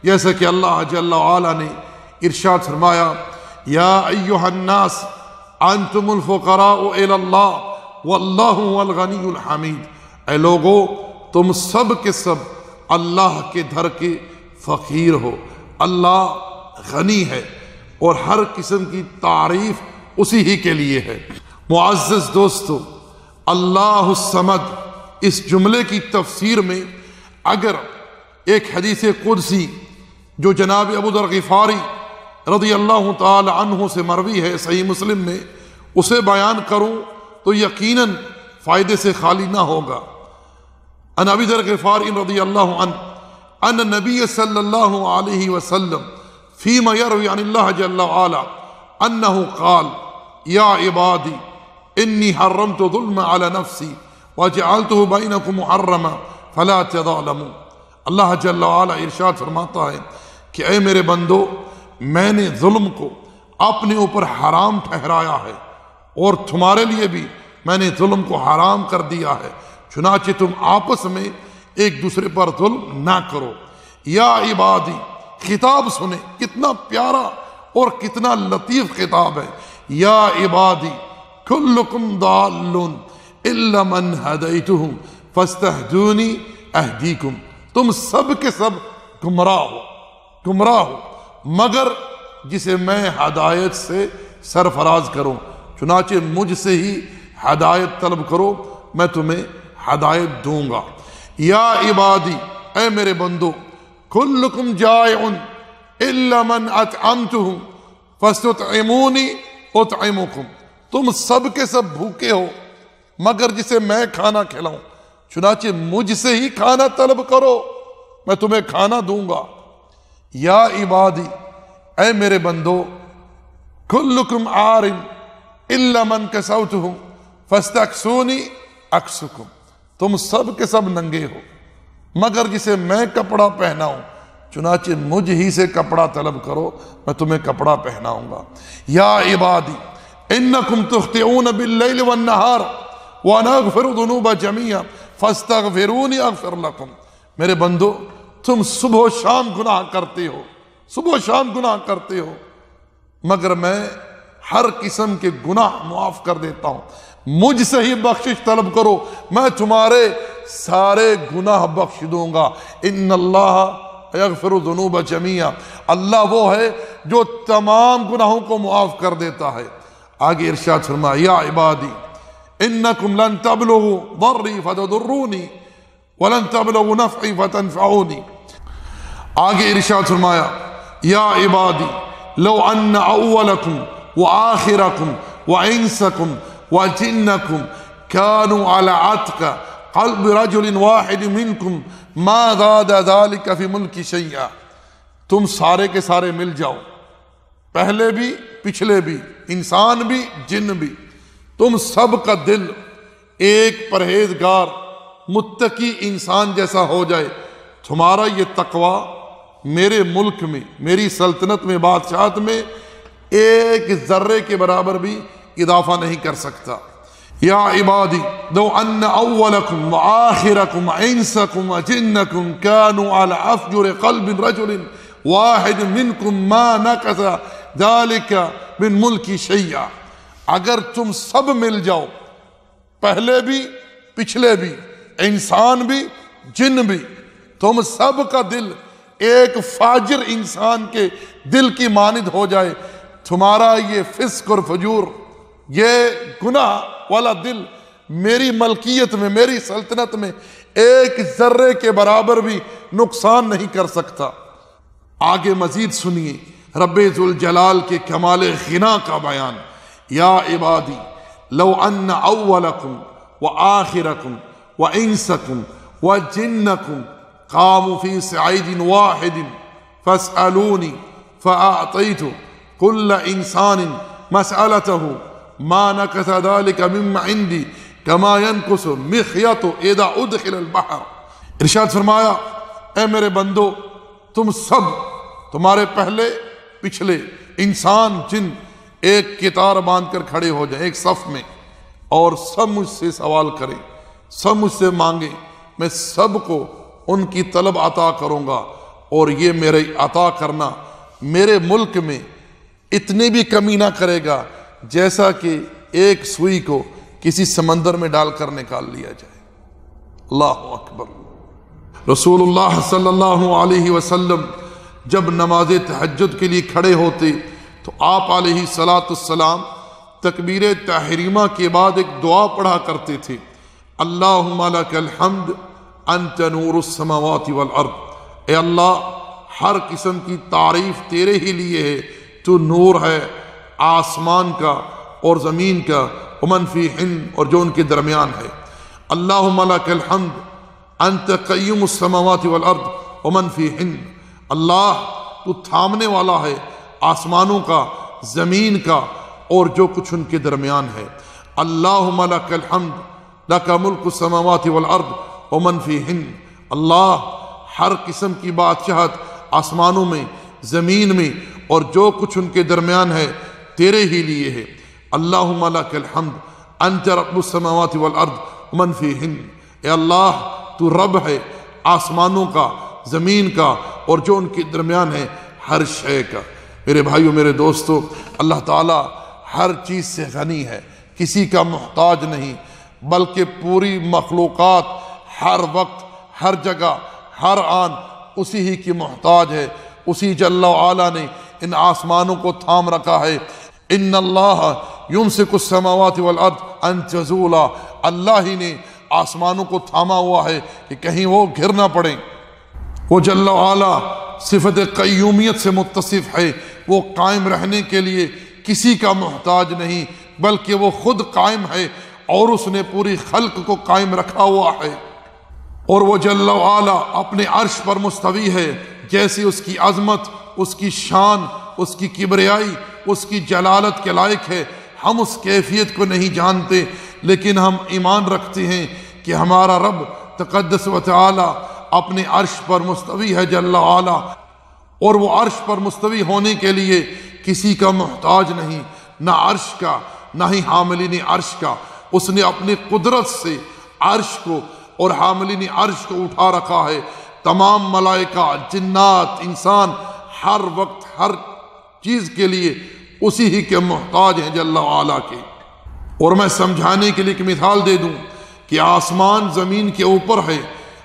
جیسا کہ اللہ جل وعلا نے ارشاد فرمایا یا ایھا الناس انتم الفقراء الی اللہ واللہ هو الغنی الحمید، اے لوگو تم سب کے سب اللہ کے در کے فقیر ہو، اللہ غنی ہے اور ہر قسم کی تعریف اسی ہی کے لیے ہے۔ معزز دوستو، اللہ الصمد اس جملے کی تفسیر میں اگر ایک حدیث قدسی جو جناب ابو ذر غفاری رضی اللہ تعالی عنہ سے مروی ہے صحیح مسلم میں، اسے بیان کروں تو یقیناً فائدے سے خالی نہ ہوگا۔ ان ابی ذر غفاری رضی اللہ عنہ ان نبی صلی اللہ علیہ وسلم فیما یروی عن اللہ جل وعلا انہ قال یا عبادی انی حرمت ظلم علی نفسی وجعلتہ بینکم محرما فلا تظالموا۔ اللہ جل وعلا ارشاد فرماتا ہے کہ اے میرے بندو، میں نے ظلم کو اپنے اوپر حرام ٹھہرایا ہے اور تمہارے لیے بھی میں نے ظلم کو حرام کر دیا ہے، چنانچہ تم آپس میں ایک دوسرے پر ظلم نہ کرو۔ یا عبادی، خطاب سنیں کتنا پیارا اور کتنا لطیف خطاب ہے۔ یا عبادی کلکم ضال الا من ہدیتہ فاستہدونی اہدیکم، تم سب کے سب گمراہ ہو مگر جسے میں ہدایت سے سرفراز کروں، چنانچہ مجھ سے ہی ہدایت طلب کرو، میں تمہیں ہدایت دوں گا۔ یا عبادی، اے میرے بندو، کلکم جائع الا من اطعمتہ فاستطعمونی اطعمکم، تم سب کے سب بھوکے ہو مگر جسے میں کھانا کھلاؤں، چنانچہ مجھ سے ہی کھانا طلب کرو، میں تمہیں کھانا دوں گا۔ یا عبادی، اے میرے بندو، کلکم عار الا من کسوتہ فاستکسونی اکسکم، تم سب کے سب ننگے ہو مگر جسے میں کپڑا پہناؤں، چنانچہ مجھ ہی سے کپڑا طلب کرو، میں تمہیں کپڑا پہناؤں گا۔ یا عبادی انکم تخطئون باللیل والنہار وانا اغفر الذنوب جميعا فاستغفرونی اغفر لکم، میرے بندو تم صبح و شام گناہ کرتے ہو، صبح و شام گناہ کرتے ہو، مگر میں ہر قسم کے گناہ معاف کر دیتا ہوں، مجھ سے ہی بخشش طلب کرو، میں تمہارے سارے گناہ بخش دوں گا۔ ان اللہ یغفر الذنوب جميعا، اللہ وہ ہے جو تمام گناہوں کو معاف کر دیتا ہے۔ آگے ارشاد فرمایا یا عبادی انکم لن تبلغوا ضری فتضرونی ولن تبلغوا نفعی فتنفعونی۔ آگے ارشاد فرمایا یا عبادی لو ان اولکم وآخرکم وانسکم وجنکم كانوا على عتق قلب رجل واحد منکم ما زاد ذلك في ملک شیئا، تم سارے کے سارے مل جاؤ، پہلے بھی پچھلے بھی، انسان بھی جن بھی، تم سب کا دل ایک پرہیزگار متقی انسان جیسا ہو جائے، تمہارا یہ تقوی میرے ملک میں، میری سلطنت میں، بادشاہت میں ایک ذرے کے برابر بھی اضافہ نہیں کر سکتا۔ یا عبادی لو ان اولکم وآخرکم وانسکم وجنکم كانوا على افجر قلب رجل واحد منکم ما نقص ذلك من ملکی شیئا، اگر تم سب مل جاؤ، پہلے بھی پچھلے بھی، انسان بھی جن بھی، تم سب کا دل ایک فاجر انسان کے دل کی مانند ہو جائے، تمہارا یہ فسق اور فجور، یہ گناہ والا دل میری ملکیت میں، میری سلطنت میں ایک ذرے کے برابر بھی نقصان نہیں کر سکتا۔ آگے مزید سنیے رب ذوالجلال کے کمال غنا کا بیان۔ یا عبادی لو ان اولکم وآخرکم وانسکم وجنکم قاموا فی صعید واحد فاسألونی فأعطیت کل انسان مسألتہ ما نکث ذلک مما عندی کما ینقص مخیط اذا ادخل البحر۔ ارشاد فرمایا اے میرے بندو، تم سب، تمہارے پہلے پچھلے، انسان جن، ایک قطار باندھ کر کھڑے ہو جائیں ایک صف میں، اور سب مجھ سے سوال کریں، سب مجھ سے مانگیں، میں سب کو ان کی طلب عطا کروں گا، اور یہ میرے عطا کرنا میرے ملک میں اتنی بھی کمی نہ کرے گا جیسا کہ ایک سوئی کو کسی سمندر میں ڈال کر نکال لیا جائے۔ اللہ اکبر۔ رسول اللہ صلی اللہ علیہ وسلم جب نماز تہجد کے لیے کھڑے ہوتے تو آپ علیہ السلام تکبیر تحریمہ کے بعد ایک دعا پڑھا کرتے تھے، اللہم لک الحمد انت نور السماوات والارض۔ اے اللہ، ہر قسم کی تعریف تیرے ہی لیے ہے، تو نور ہے آسمان کا اور زمین کا، ومن فیہن، اور جو ان کے درمیان ہے۔ اللہم لک الحمد انت قیوم السماوات والارض ومن فیہن۔ اللہ، تو تھامنے والا ہے آسمانوں کا، زمین کا، اور جو کچھ ان کے درمیان ہے۔ اللہم لک الحمد لک ملک السماوات والارض ومن فیہن۔ اللہ، ہر قسم کی بادشاہت آسمانوں میں، زمین میں، اور جو کچھ ان کے درمیان ہے تیرے ہی لیے ہے۔ اللہم لک الحمد انت رب السماوات والارض ومن فیہن۔ اے اللہ، تو رب ہے آسمانوں کا، زمین کا، اور جو ان کے درمیان ہے ہر شے کا۔ میرے بھائیوں، میرے دوستو، اللہ تعالیٰ ہر چیز سے غنی ہے، کسی کا محتاج نہیں، بلکہ پوری مخلوقات ہر وقت، ہر جگہ، ہر آن اسی ہی کی محتاج ہے۔ اسی جل وعلا نے ان آسمانوں کو تھام رکھا ہے۔ ان اللہ یمسک السماوات والارض ان تزولا، اللہ ہی نے آسمانوں کو تھاما ہوا ہے کہ کہیں وہ گر نہ پڑیں۔ وہ جل وعلا صفت قیومیت سے متصف ہے، وہ قائم رہنے کے لیے کسی کا محتاج نہیں، بلکہ وہ خود قائم ہے اور اس نے پوری خلق کو قائم رکھا ہوا ہے۔ اور وہ جل وعلا اپنے عرش پر مستوی ہے، جیسی اس کی عظمت، اس کی شان، اس کی کبریائی، اس کی جلالت کے لائق ہے۔ ہم اس کیفیت کو نہیں جانتے، لیکن ہم ایمان رکھتے ہیں کہ ہمارا رب تقدس و تعالی اپنے عرش پر مستوی ہے جل وعلا، اور وہ عرش پر مستوی ہونے کے لیے کسی کا محتاج نہیں، نہ عرش کا، نہ ہی حاملین عرش کا۔ اس نے اپنی قدرت سے عرش کو اور حاملین عرش کو اٹھا رکھا ہے۔ تمام ملائکہ، جنات، انسان ہر وقت ہر چیز کے لیے اسی ہی کے محتاج ہیں جل وعلا کے۔ اور میں سمجھانے کے لیے ایک مثال دے دوں کہ آسمان زمین کے اوپر ہے،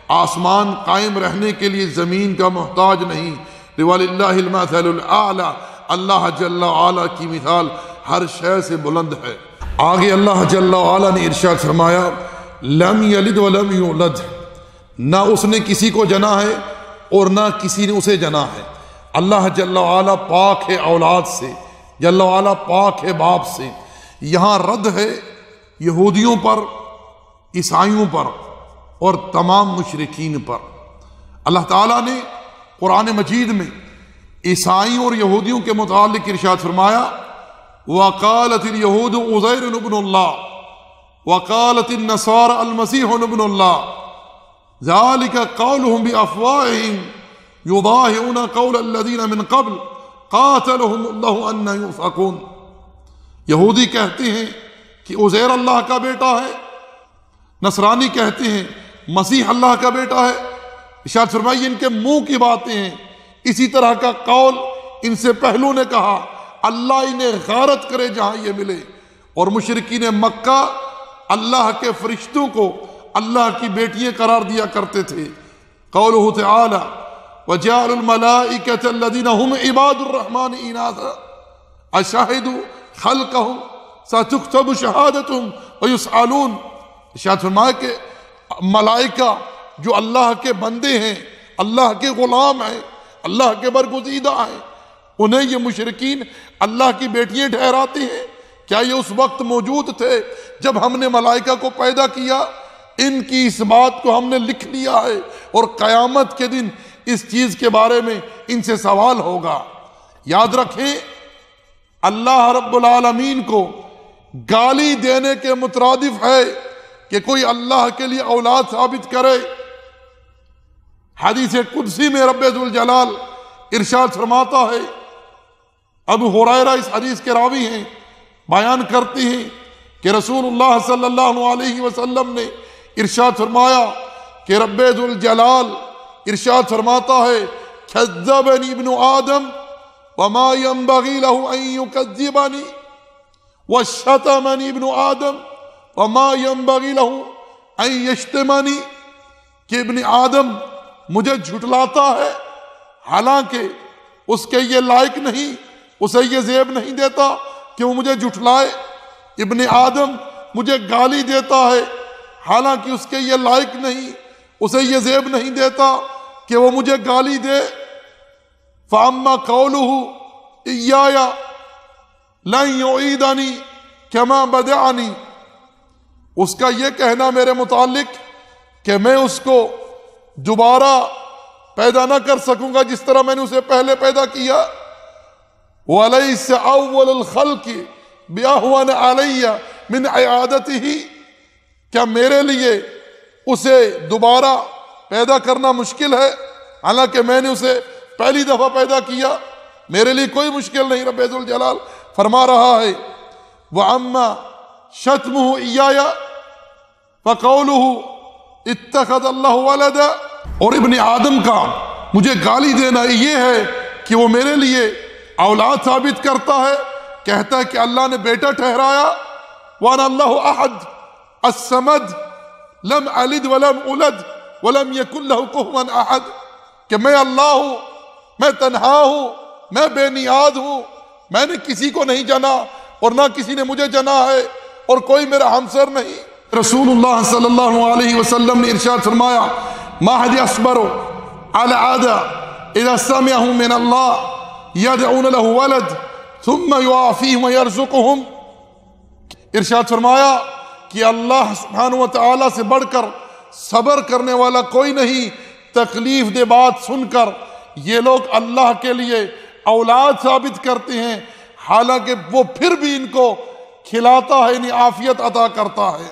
آسمان قائم رہنے کے لیے زمین کا محتاج نہیں۔ وَلِلَّهِ الْمَثَلُ الْأَعْلَى، اللہ جل وعلا کی مثال ہر شے سے بلند ہے۔ آگے اللہ جل وعلا نے ارشاد فرمایا، لم یلد ولم یولد، نہ اس نے کسی کو جنا ہے اور نہ کسی نے اسے جنا ہے۔ اللہ جل وعلا پاک ہے اولاد سے، جل وعلا پاک ہے باپ سے۔ یہاں رد ہے یہودیوں پر، عیسائیوں پر اور تمام مشرکین پر۔ اللہ تعالیٰ نے قرآن مجید میں عیسائیوں اور یہودیوں کے متعلق ارشاد فرمایا، وَقَالَتِ الْيَهُودُ عُزَيْرٌ ابْنُ اللَّهِ وَقَالَتِ النَّصَارَى الْمَسِيحُ ابْنُ اللَّهِ ذَلِكَ قَوْلُهُمْ بِأَفْوَاهِهِمْ يُضَاهِئُونَ قَوْلَ الَّذِينَ مِنْ قَبْلُ قَاتَلَهُمُ اللَّهُ أَنَّ يُؤْفَكُونَ۔ یہودی کہتے ہیں کہ عزیر اللہ کا بیٹا ہے، نصرانی کہتے ہیں مسیح اللہ کا بیٹا ہے۔ ارشاد فرمائیے ان کے منہ کی باتیں ہیں۔ اسی طرح کا قول ان سے پہلو نے کہا، اللہ انہیں غارت کرے جہاں یہ ملے۔ اور مشرکین مکہ اللہ کے فرشتوں کو اللہ کی بیٹیاں قرار دیا کرتے تھے۔ قوله تعالی وجعل الملائکۃ الذین هم عباد الرحمن اناثا اشہدوا خلقهم ستکتب شہادتهم ویسألون. ارشاد فرمایا کہ ملائکہ جو اللہ کے بندے ہیں، اللہ کے غلام ہیں، اللہ کے برگزیدہ ہیں، انہیں یہ مشرکین اللہ کی بیٹیاں ٹھہراتے ہیں. کیا یہ اس وقت موجود تھے جب ہم نے ملائکہ کو پیدا کیا؟ ان کی اس بات کو ہم نے لکھ لیا ہے، اور قیامت کے دن اس چیز کے بارے میں ان سے سوال ہوگا. یاد رکھیں، اللہ رب العالمین کو گالی دینے کے مترادف ہے کہ کوئی اللہ کے لیے اولاد ثابت کرے. حدیث قدسی میں رب ذوالجلال ارشاد فرماتا ہے، ابو ہریرہ اس حدیث کے راوی ہیں، بیان کرتے ہیں کہ رسول اللہ صلی اللہ علیہ وسلم نے ارشاد فرمایا کہ رب ذوالجلال ارشاد فرماتا ہے کذبنی ابن آدم وما ينبغي له ان يكذبني وشتمنی ابن آدم وما ينبغي له ان يشتمني، کہ ابن آدم مجھے جھٹلاتا ہے حالانکہ اس کے یہ لائق نہیں، اسے یہ زیب نہیں دیتا کہ وہ مجھے جھٹلائے. ابن آدم مجھے گالی دیتا ہے حالانکہ اس کے یہ لائق نہیں، اسے یہ زیب نہیں دیتا کہ وہ مجھے گالی دے. فَأَمَّا قَوْلُهُ إِيَّايَ لَن يُعِيدَنِي كَمَا بَدَعَنِي، اس کا یہ کہنا میرے متعلق کہ میں اس کو دوبارہ پیدا نہ کر سکوں گا جس طرح میں نے اسے پہلے پیدا کیا. وَلَيْسَ أَوَّلُ الْخَلْقِ بِأَهْوَنَ عَلَيَّ مِنْ عِعَادَتِهِ، کیا میرے لیے اسے دوبارہ پیدا کرنا مشکل ہے حالانکہ میں نے اسے پہلی دفعہ پیدا کیا؟ میرے لیے کوئی مشکل نہیں. رب ذوالجلال فرما رہا ہے وَأَمَّا شَتْمُهُ إِيَّايَ فَقَوْلُهُ اتَّخَذَ اللَّهُ وَلَدًا، اور ابن آدم کا مجھے گالی دینا یہ ہے کہ وہ میرے لیے اولاد ثابت کرتا ہے، کہتا ہے کہ اللہ نے بیٹا ٹھہرایا. وَأَنَا اللَّهُ أَحَدٌ الصَّمَدُ لَمْ أَلِدْ وَلَمْ أُولَدْ وَلَمْ يَكُنْ لَهُ كُفُوًا أَحَدٌ، کہ میں اللہ ہوں، میں تنہا ہوں، میں بے نیاز ہوں، میں نے کسی کو نہیں جنا اور نہ کسی نے مجھے جنا ہے، اور کوئی میرا ہمسر نہیں. رسول اللہ صلی اللہ علیہ وسلم نے ارشاد فرمایا ما حد اصبر على عادة اذا سمعه من الله يدعون له ولد ثم يعافيهم ويرزقهم. ارشاد فرمایا کہ اللہ سبحانہ و تعالی سے بڑھ کر صبر کرنے والا کوئی نہیں. تکلیف دہ بات سن کر یہ لوگ اللہ کے لیے اولاد ثابت کرتے ہیں حالانکہ وہ پھر بھی ان کو کھلاتا ہے، انہیں عافیت عطا کرتا ہے.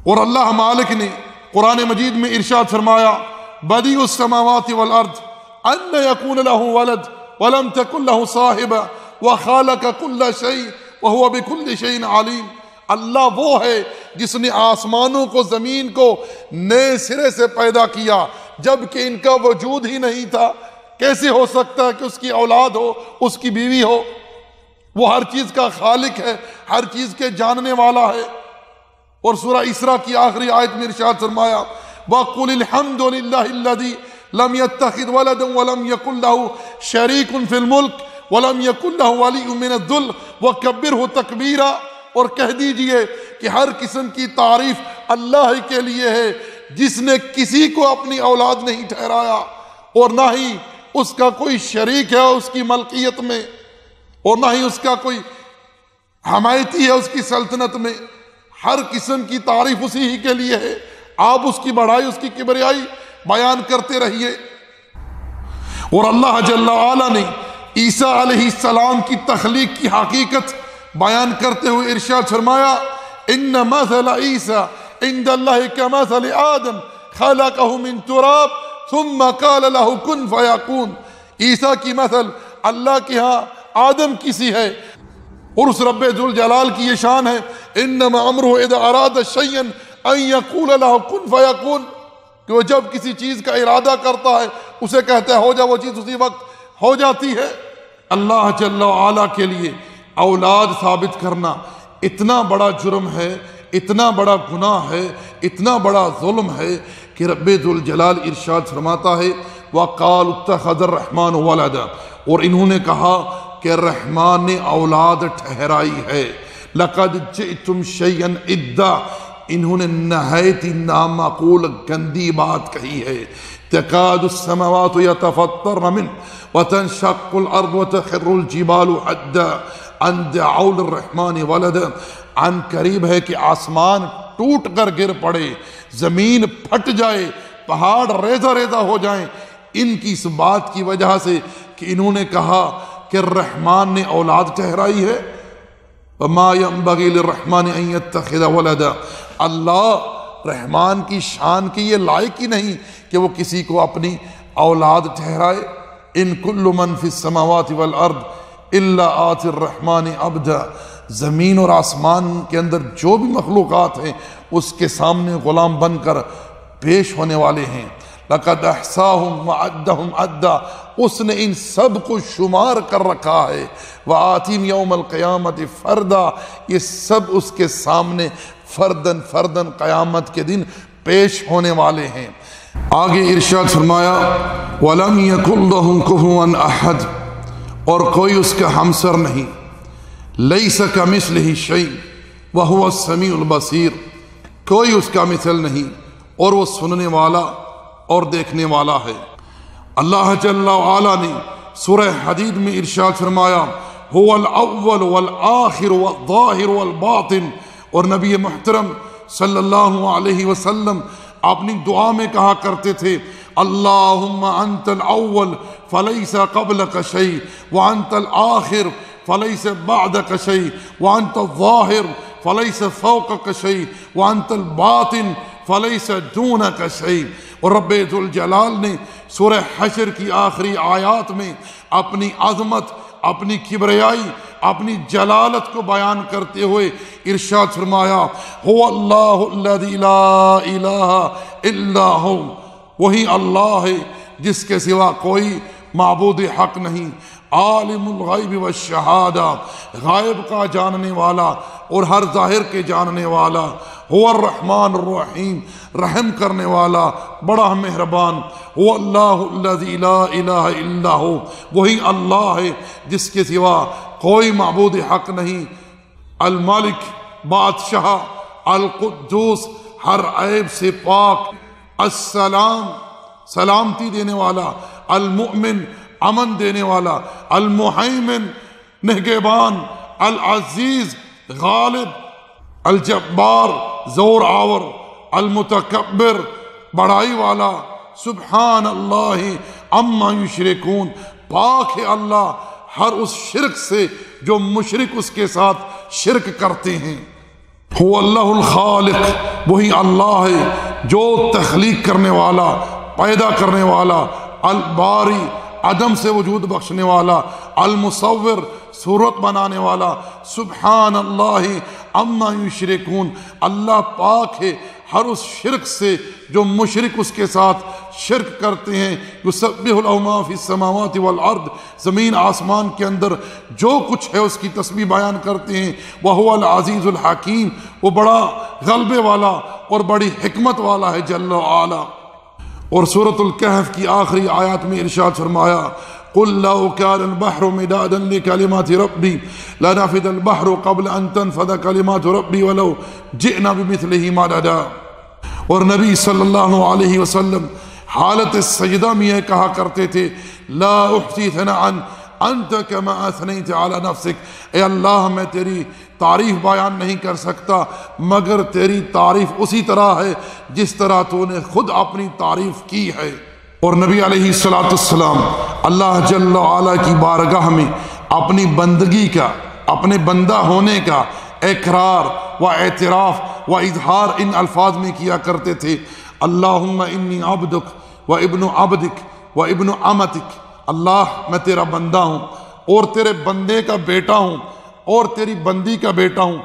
اور اللہ مالک نے قرآن مجید میں ارشاد فرمایا بدیع السماوات والارض ان یکون له ولد ولم تکن له صاحبہ وخالق کل شیء وهو بكل شیء علیم. اللہ وہ ہے جس نے آسمانوں کو، زمین کو نئے سرے سے پیدا کیا جبکہ ان کا وجود ہی نہیں تھا. کیسے ہو سکتا ہے کہ اس کی اولاد ہو، اس کی بیوی ہو؟ وہ ہر چیز کا خالق ہے، ہر چیز کے جاننے والا ہے. اور سورہ اسراء کی آخری آیت میں ارشاد فرمایا وَقُلِ الْحَمْدُ لِلَّهِ الَّذِي لَمْ يَتَّخِذْ وَلَدًا وَلَمْ يَكُنْ لَهُ شَرِيكٌ فِي الْمُلْكِ وَلَمْ يَكُنْ لَهُ وَلِيٌّ مِّنَ الذُّلِّ وَكَبِّرْهُ تَكْبِيرًا. اور کہہ دیجئے کہ ہر قسم کی تعریف اللہ کے لیے ہے جس نے کسی کو اپنی اولاد نہیں ٹھہرایا اور نہ ہی اس کا کوئی شریک ہے اس کی ملکیت میں، اور نہ ہی اس کا کوئی حمایتی ہے اس کی سلطنت میں. ہر قسم کی تعریف اسی ہی کے لیے ہے. آپ اس کی بڑائی، اس کی کبریائی بیان کرتے رہیے. اور اللہ جل وعلا نے عیسیٰ علیہ السلام کی تخلیق کی حقیقت بیان کرتے ہوئے ارشاد فرمایا ان مثل عیسیٰ عند اللہ کمثل آدم خلقہ من تراب ثم قال له کن فیکون. عیسیٰ کی مثل اللہ کے ہاں آدم کسی ہے، اور اس رب ذوالجلال کی یہ شان ہے انما امرہ اذا اراد شیئا ان یقول له کن فیکون، کہ وہ جب کسی چیز کا ارادہ کرتا ہے اسے کہتا ہے ہو جا، وہ چیز اسی وقت ہو جاتی ہے. اللہ جل وعلا کے لیے اولاد ثابت کرنا اتنا بڑا جرم ہے، اتنا بڑا گناہ ہے، اتنا بڑا ظلم ہے کہ رب ذوالجلال ارشاد فرماتا ہے وَقَالُوا اتَّخَذَ الرَّحْمَنُ وَلَدًا، اور انہوں نے کہا کہ رحمان نے اولاد ٹھہرائی ہے. لَقَدْ جِئْتُمْ شَيْئًا إِدًّا، انہوں نے نہایت نامعقول گندی بات کہی ہے. تَكَادُ السَّمَاوَاتُ يَتَفَطَّرْنَ مِنْهُ وَتَنشَقُّ الْأَرْضُ وَتَخِرُّ الْجِبَالُ حَدًّا أَنْ دَعَوْا لِلرَّحْمَنِ وَلَدًا، عن قریب ہے کہ آسمان ٹوٹ کر گر پڑے، زمین پھٹ جائے، پہاڑ ریزہ ریزہ ہو جائیں، ان کی اس بات کی وجہ سے کہ انہوں نے کہا کہ رحمان نے اولاد ٹھہرائی ہے. وَمَا يَنبَغِي لِلرَّحْمَنِ أَن يَتَّخِذَ وَلَدًا، اللہ رحمان کی شان کی یہ لائق ہی نہیں کہ وہ کسی کو اپنی اولاد ٹھہرائے. ان کل من فی السماوات والارض الا آتی الرحمن عبدا، زمین اور آسمان کے اندر جو بھی مخلوقات ہیں اس کے سامنے غلام بن کر پیش ہونے والے ہیں. لقد احصاهم وعدهم عدا، اس نے ان سب کو شمار کر رکھا ہے. وآتیم یوم القیامت فردا، یہ سب اس کے سامنے فردن فردن قیامت کے دن پیش ہونے والے ہیں. آگے ارشاد فرمایا وَلَمْ يَكُنْ لَهُ كُفُوًا أَحَدٌ، اور کوئی اس کا ہمسر نہیں. لَيْسَ كَمِثْلِهِ شَيْءٌ وَهُوَ السَّمِيعُ الْبَصِيرُ، کوئی اس کا مثل نہیں اور وہ سننے والا اور دیکھنے والا ہے. اللہ جل وعلا نے سورہ حدید میں ارشاد فرمایا هو الاول والآخر والظاہر والباطن، اور نبی محترم صلی اللہ علیہ وسلم اپنی دعا میں کہا کرتے تھے اللہم انت الاول فلیس قبلک شیء وانت الآخر فلیس بعدک شیء وانت الظاہر فلیس فوقک شیء وانت الباطن فلیس دونک شیء. اور رب ذوالجلال نے سورہ حشر کی آخری آیات میں اپنی عظمت، اپنی کبریائی، اپنی جلالت کو بیان کرتے ہوئے ارشاد فرمایا هو اللہ الذی لا الہ الا ہو، وہی اللہ ہے جس کے سوا کوئی معبود حق نہیں. عالم الغیب والشہادہ، غائب کا جاننے والا اور ہر ظاہر کے جاننے والا. هو الرحمن الرحیم، رحم کرنے والا، بڑا مہربان. هو اللہ الذی لا الہ الا ہو، وہی اللہ ہے جس کے سوا کوئی معبود حق نہیں. الملک، بادشاہ، القدوس، ہر عیب سے پاک، السلام، سلامتی دینے والا، المؤمن، امن دینے والا، المہیمن، نگہبان، العزیز، غالب، الجبار، زور آور، المتکبر، بڑائی والا. سبحان اللہ عما یشرکون، پاک ہے اللہ ہر اس شرک سے جو مشرک اس کے ساتھ شرک کرتے ہیں. هو اللہ الخالق، وہی اللہ ہے جو تخلیق کرنے والا، پیدا کرنے والا. الباری، عدم سے وجود بخشنے والا. المصور، صورت بنانے والا. سبحان اللہ عما یشرکون، اللہ پاک ہے ہر اس شرک سے جو مشرک اس کے ساتھ شرک کرتے ہیں. یسبح له ما فی السماوات والارض، زمین آسمان کے اندر جو کچھ ہے اس کی تسبیح بیان کرتے ہیں. وہو العزیز الحکیم، وہ بڑا غلبے والا اور بڑی حکمت والا ہے جل وعلا. اور سورۃ الکہف کی آخری آیات میں ارشاد فرمایا قل لو كان البحر مدادا لكلمات ربي لنفد البحر قبل ان تنفد كلمات ربي ولو جئنا بمثله مددا. اور نبی صلی اللہ علیہ وسلم حالت سجدہ میں یہ کہا کرتے تھے لا احصی ثناء انت كما اثنيت على نفسك، اے اللہ میں تیری تعریف بیان نہیں کر سکتا مگر تیری تعریف اسی طرح ہے جس طرح تو نے خود اپنی تعریف کی ہے. اور نبی علیہ السلام اللہ جل وعلا کی بارگاہ میں اپنی بندگی کا، اپنے بندہ ہونے کا اقرار و اعتراف و اظہار ان الفاظ میں کیا کرتے تھے اللہم انی عبدک و ابن عبدک و ابن امتک، اللہ میں تیرا بندہ ہوں اور تیرے بندے کا بیٹا ہوں اور تیری بندی کا بیٹا ہوں.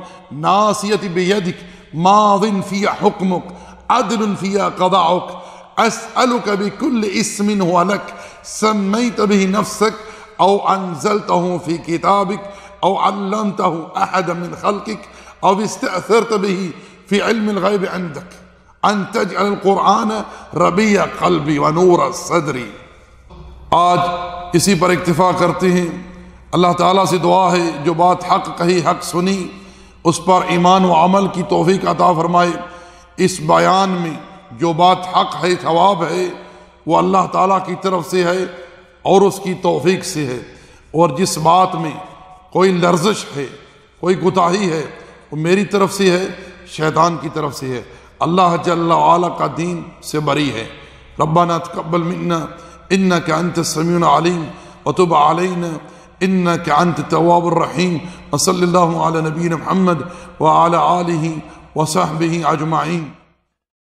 ناصیتی بیدک ماض فی حکمک عدل فی قضاؤک اسألک بکل اسم ہوا لک سمیت به نفسک او انزلته فی کتابک او علمته احد من خلقک او استأثرت به فی علم الغیب عندک. ان تجعل القرآن ربیع قلبی ونور صدری۔ آج اسی پر اکتفا کرتے ہیں۔ اللہ تعالیٰ سے دعا ہے جو بات حق کہی، حق سنی، اس پر ایمان و عمل کی توفیق عطا فرمائے۔ اس بیان میں جو بات حق ہے، ثواب ہے، وہ اللہ تعالیٰ کی طرف سے ہے اور اس کی توفیق سے ہے، اور جس بات میں کوئی لرزش ہے، کوئی کوتاہی ہے، وہ میری طرف سے ہے، شیطان کی طرف سے ہے۔ اللہ جل وعلا کا دین سے بری ہے۔ ربنا تقبل منا انک انت السمیع العلیم وتب علینا انک انت التواب الرحیم، وصلی اللہ علی نبینا محمد وعلی آلہ وصحبہ اجمعین۔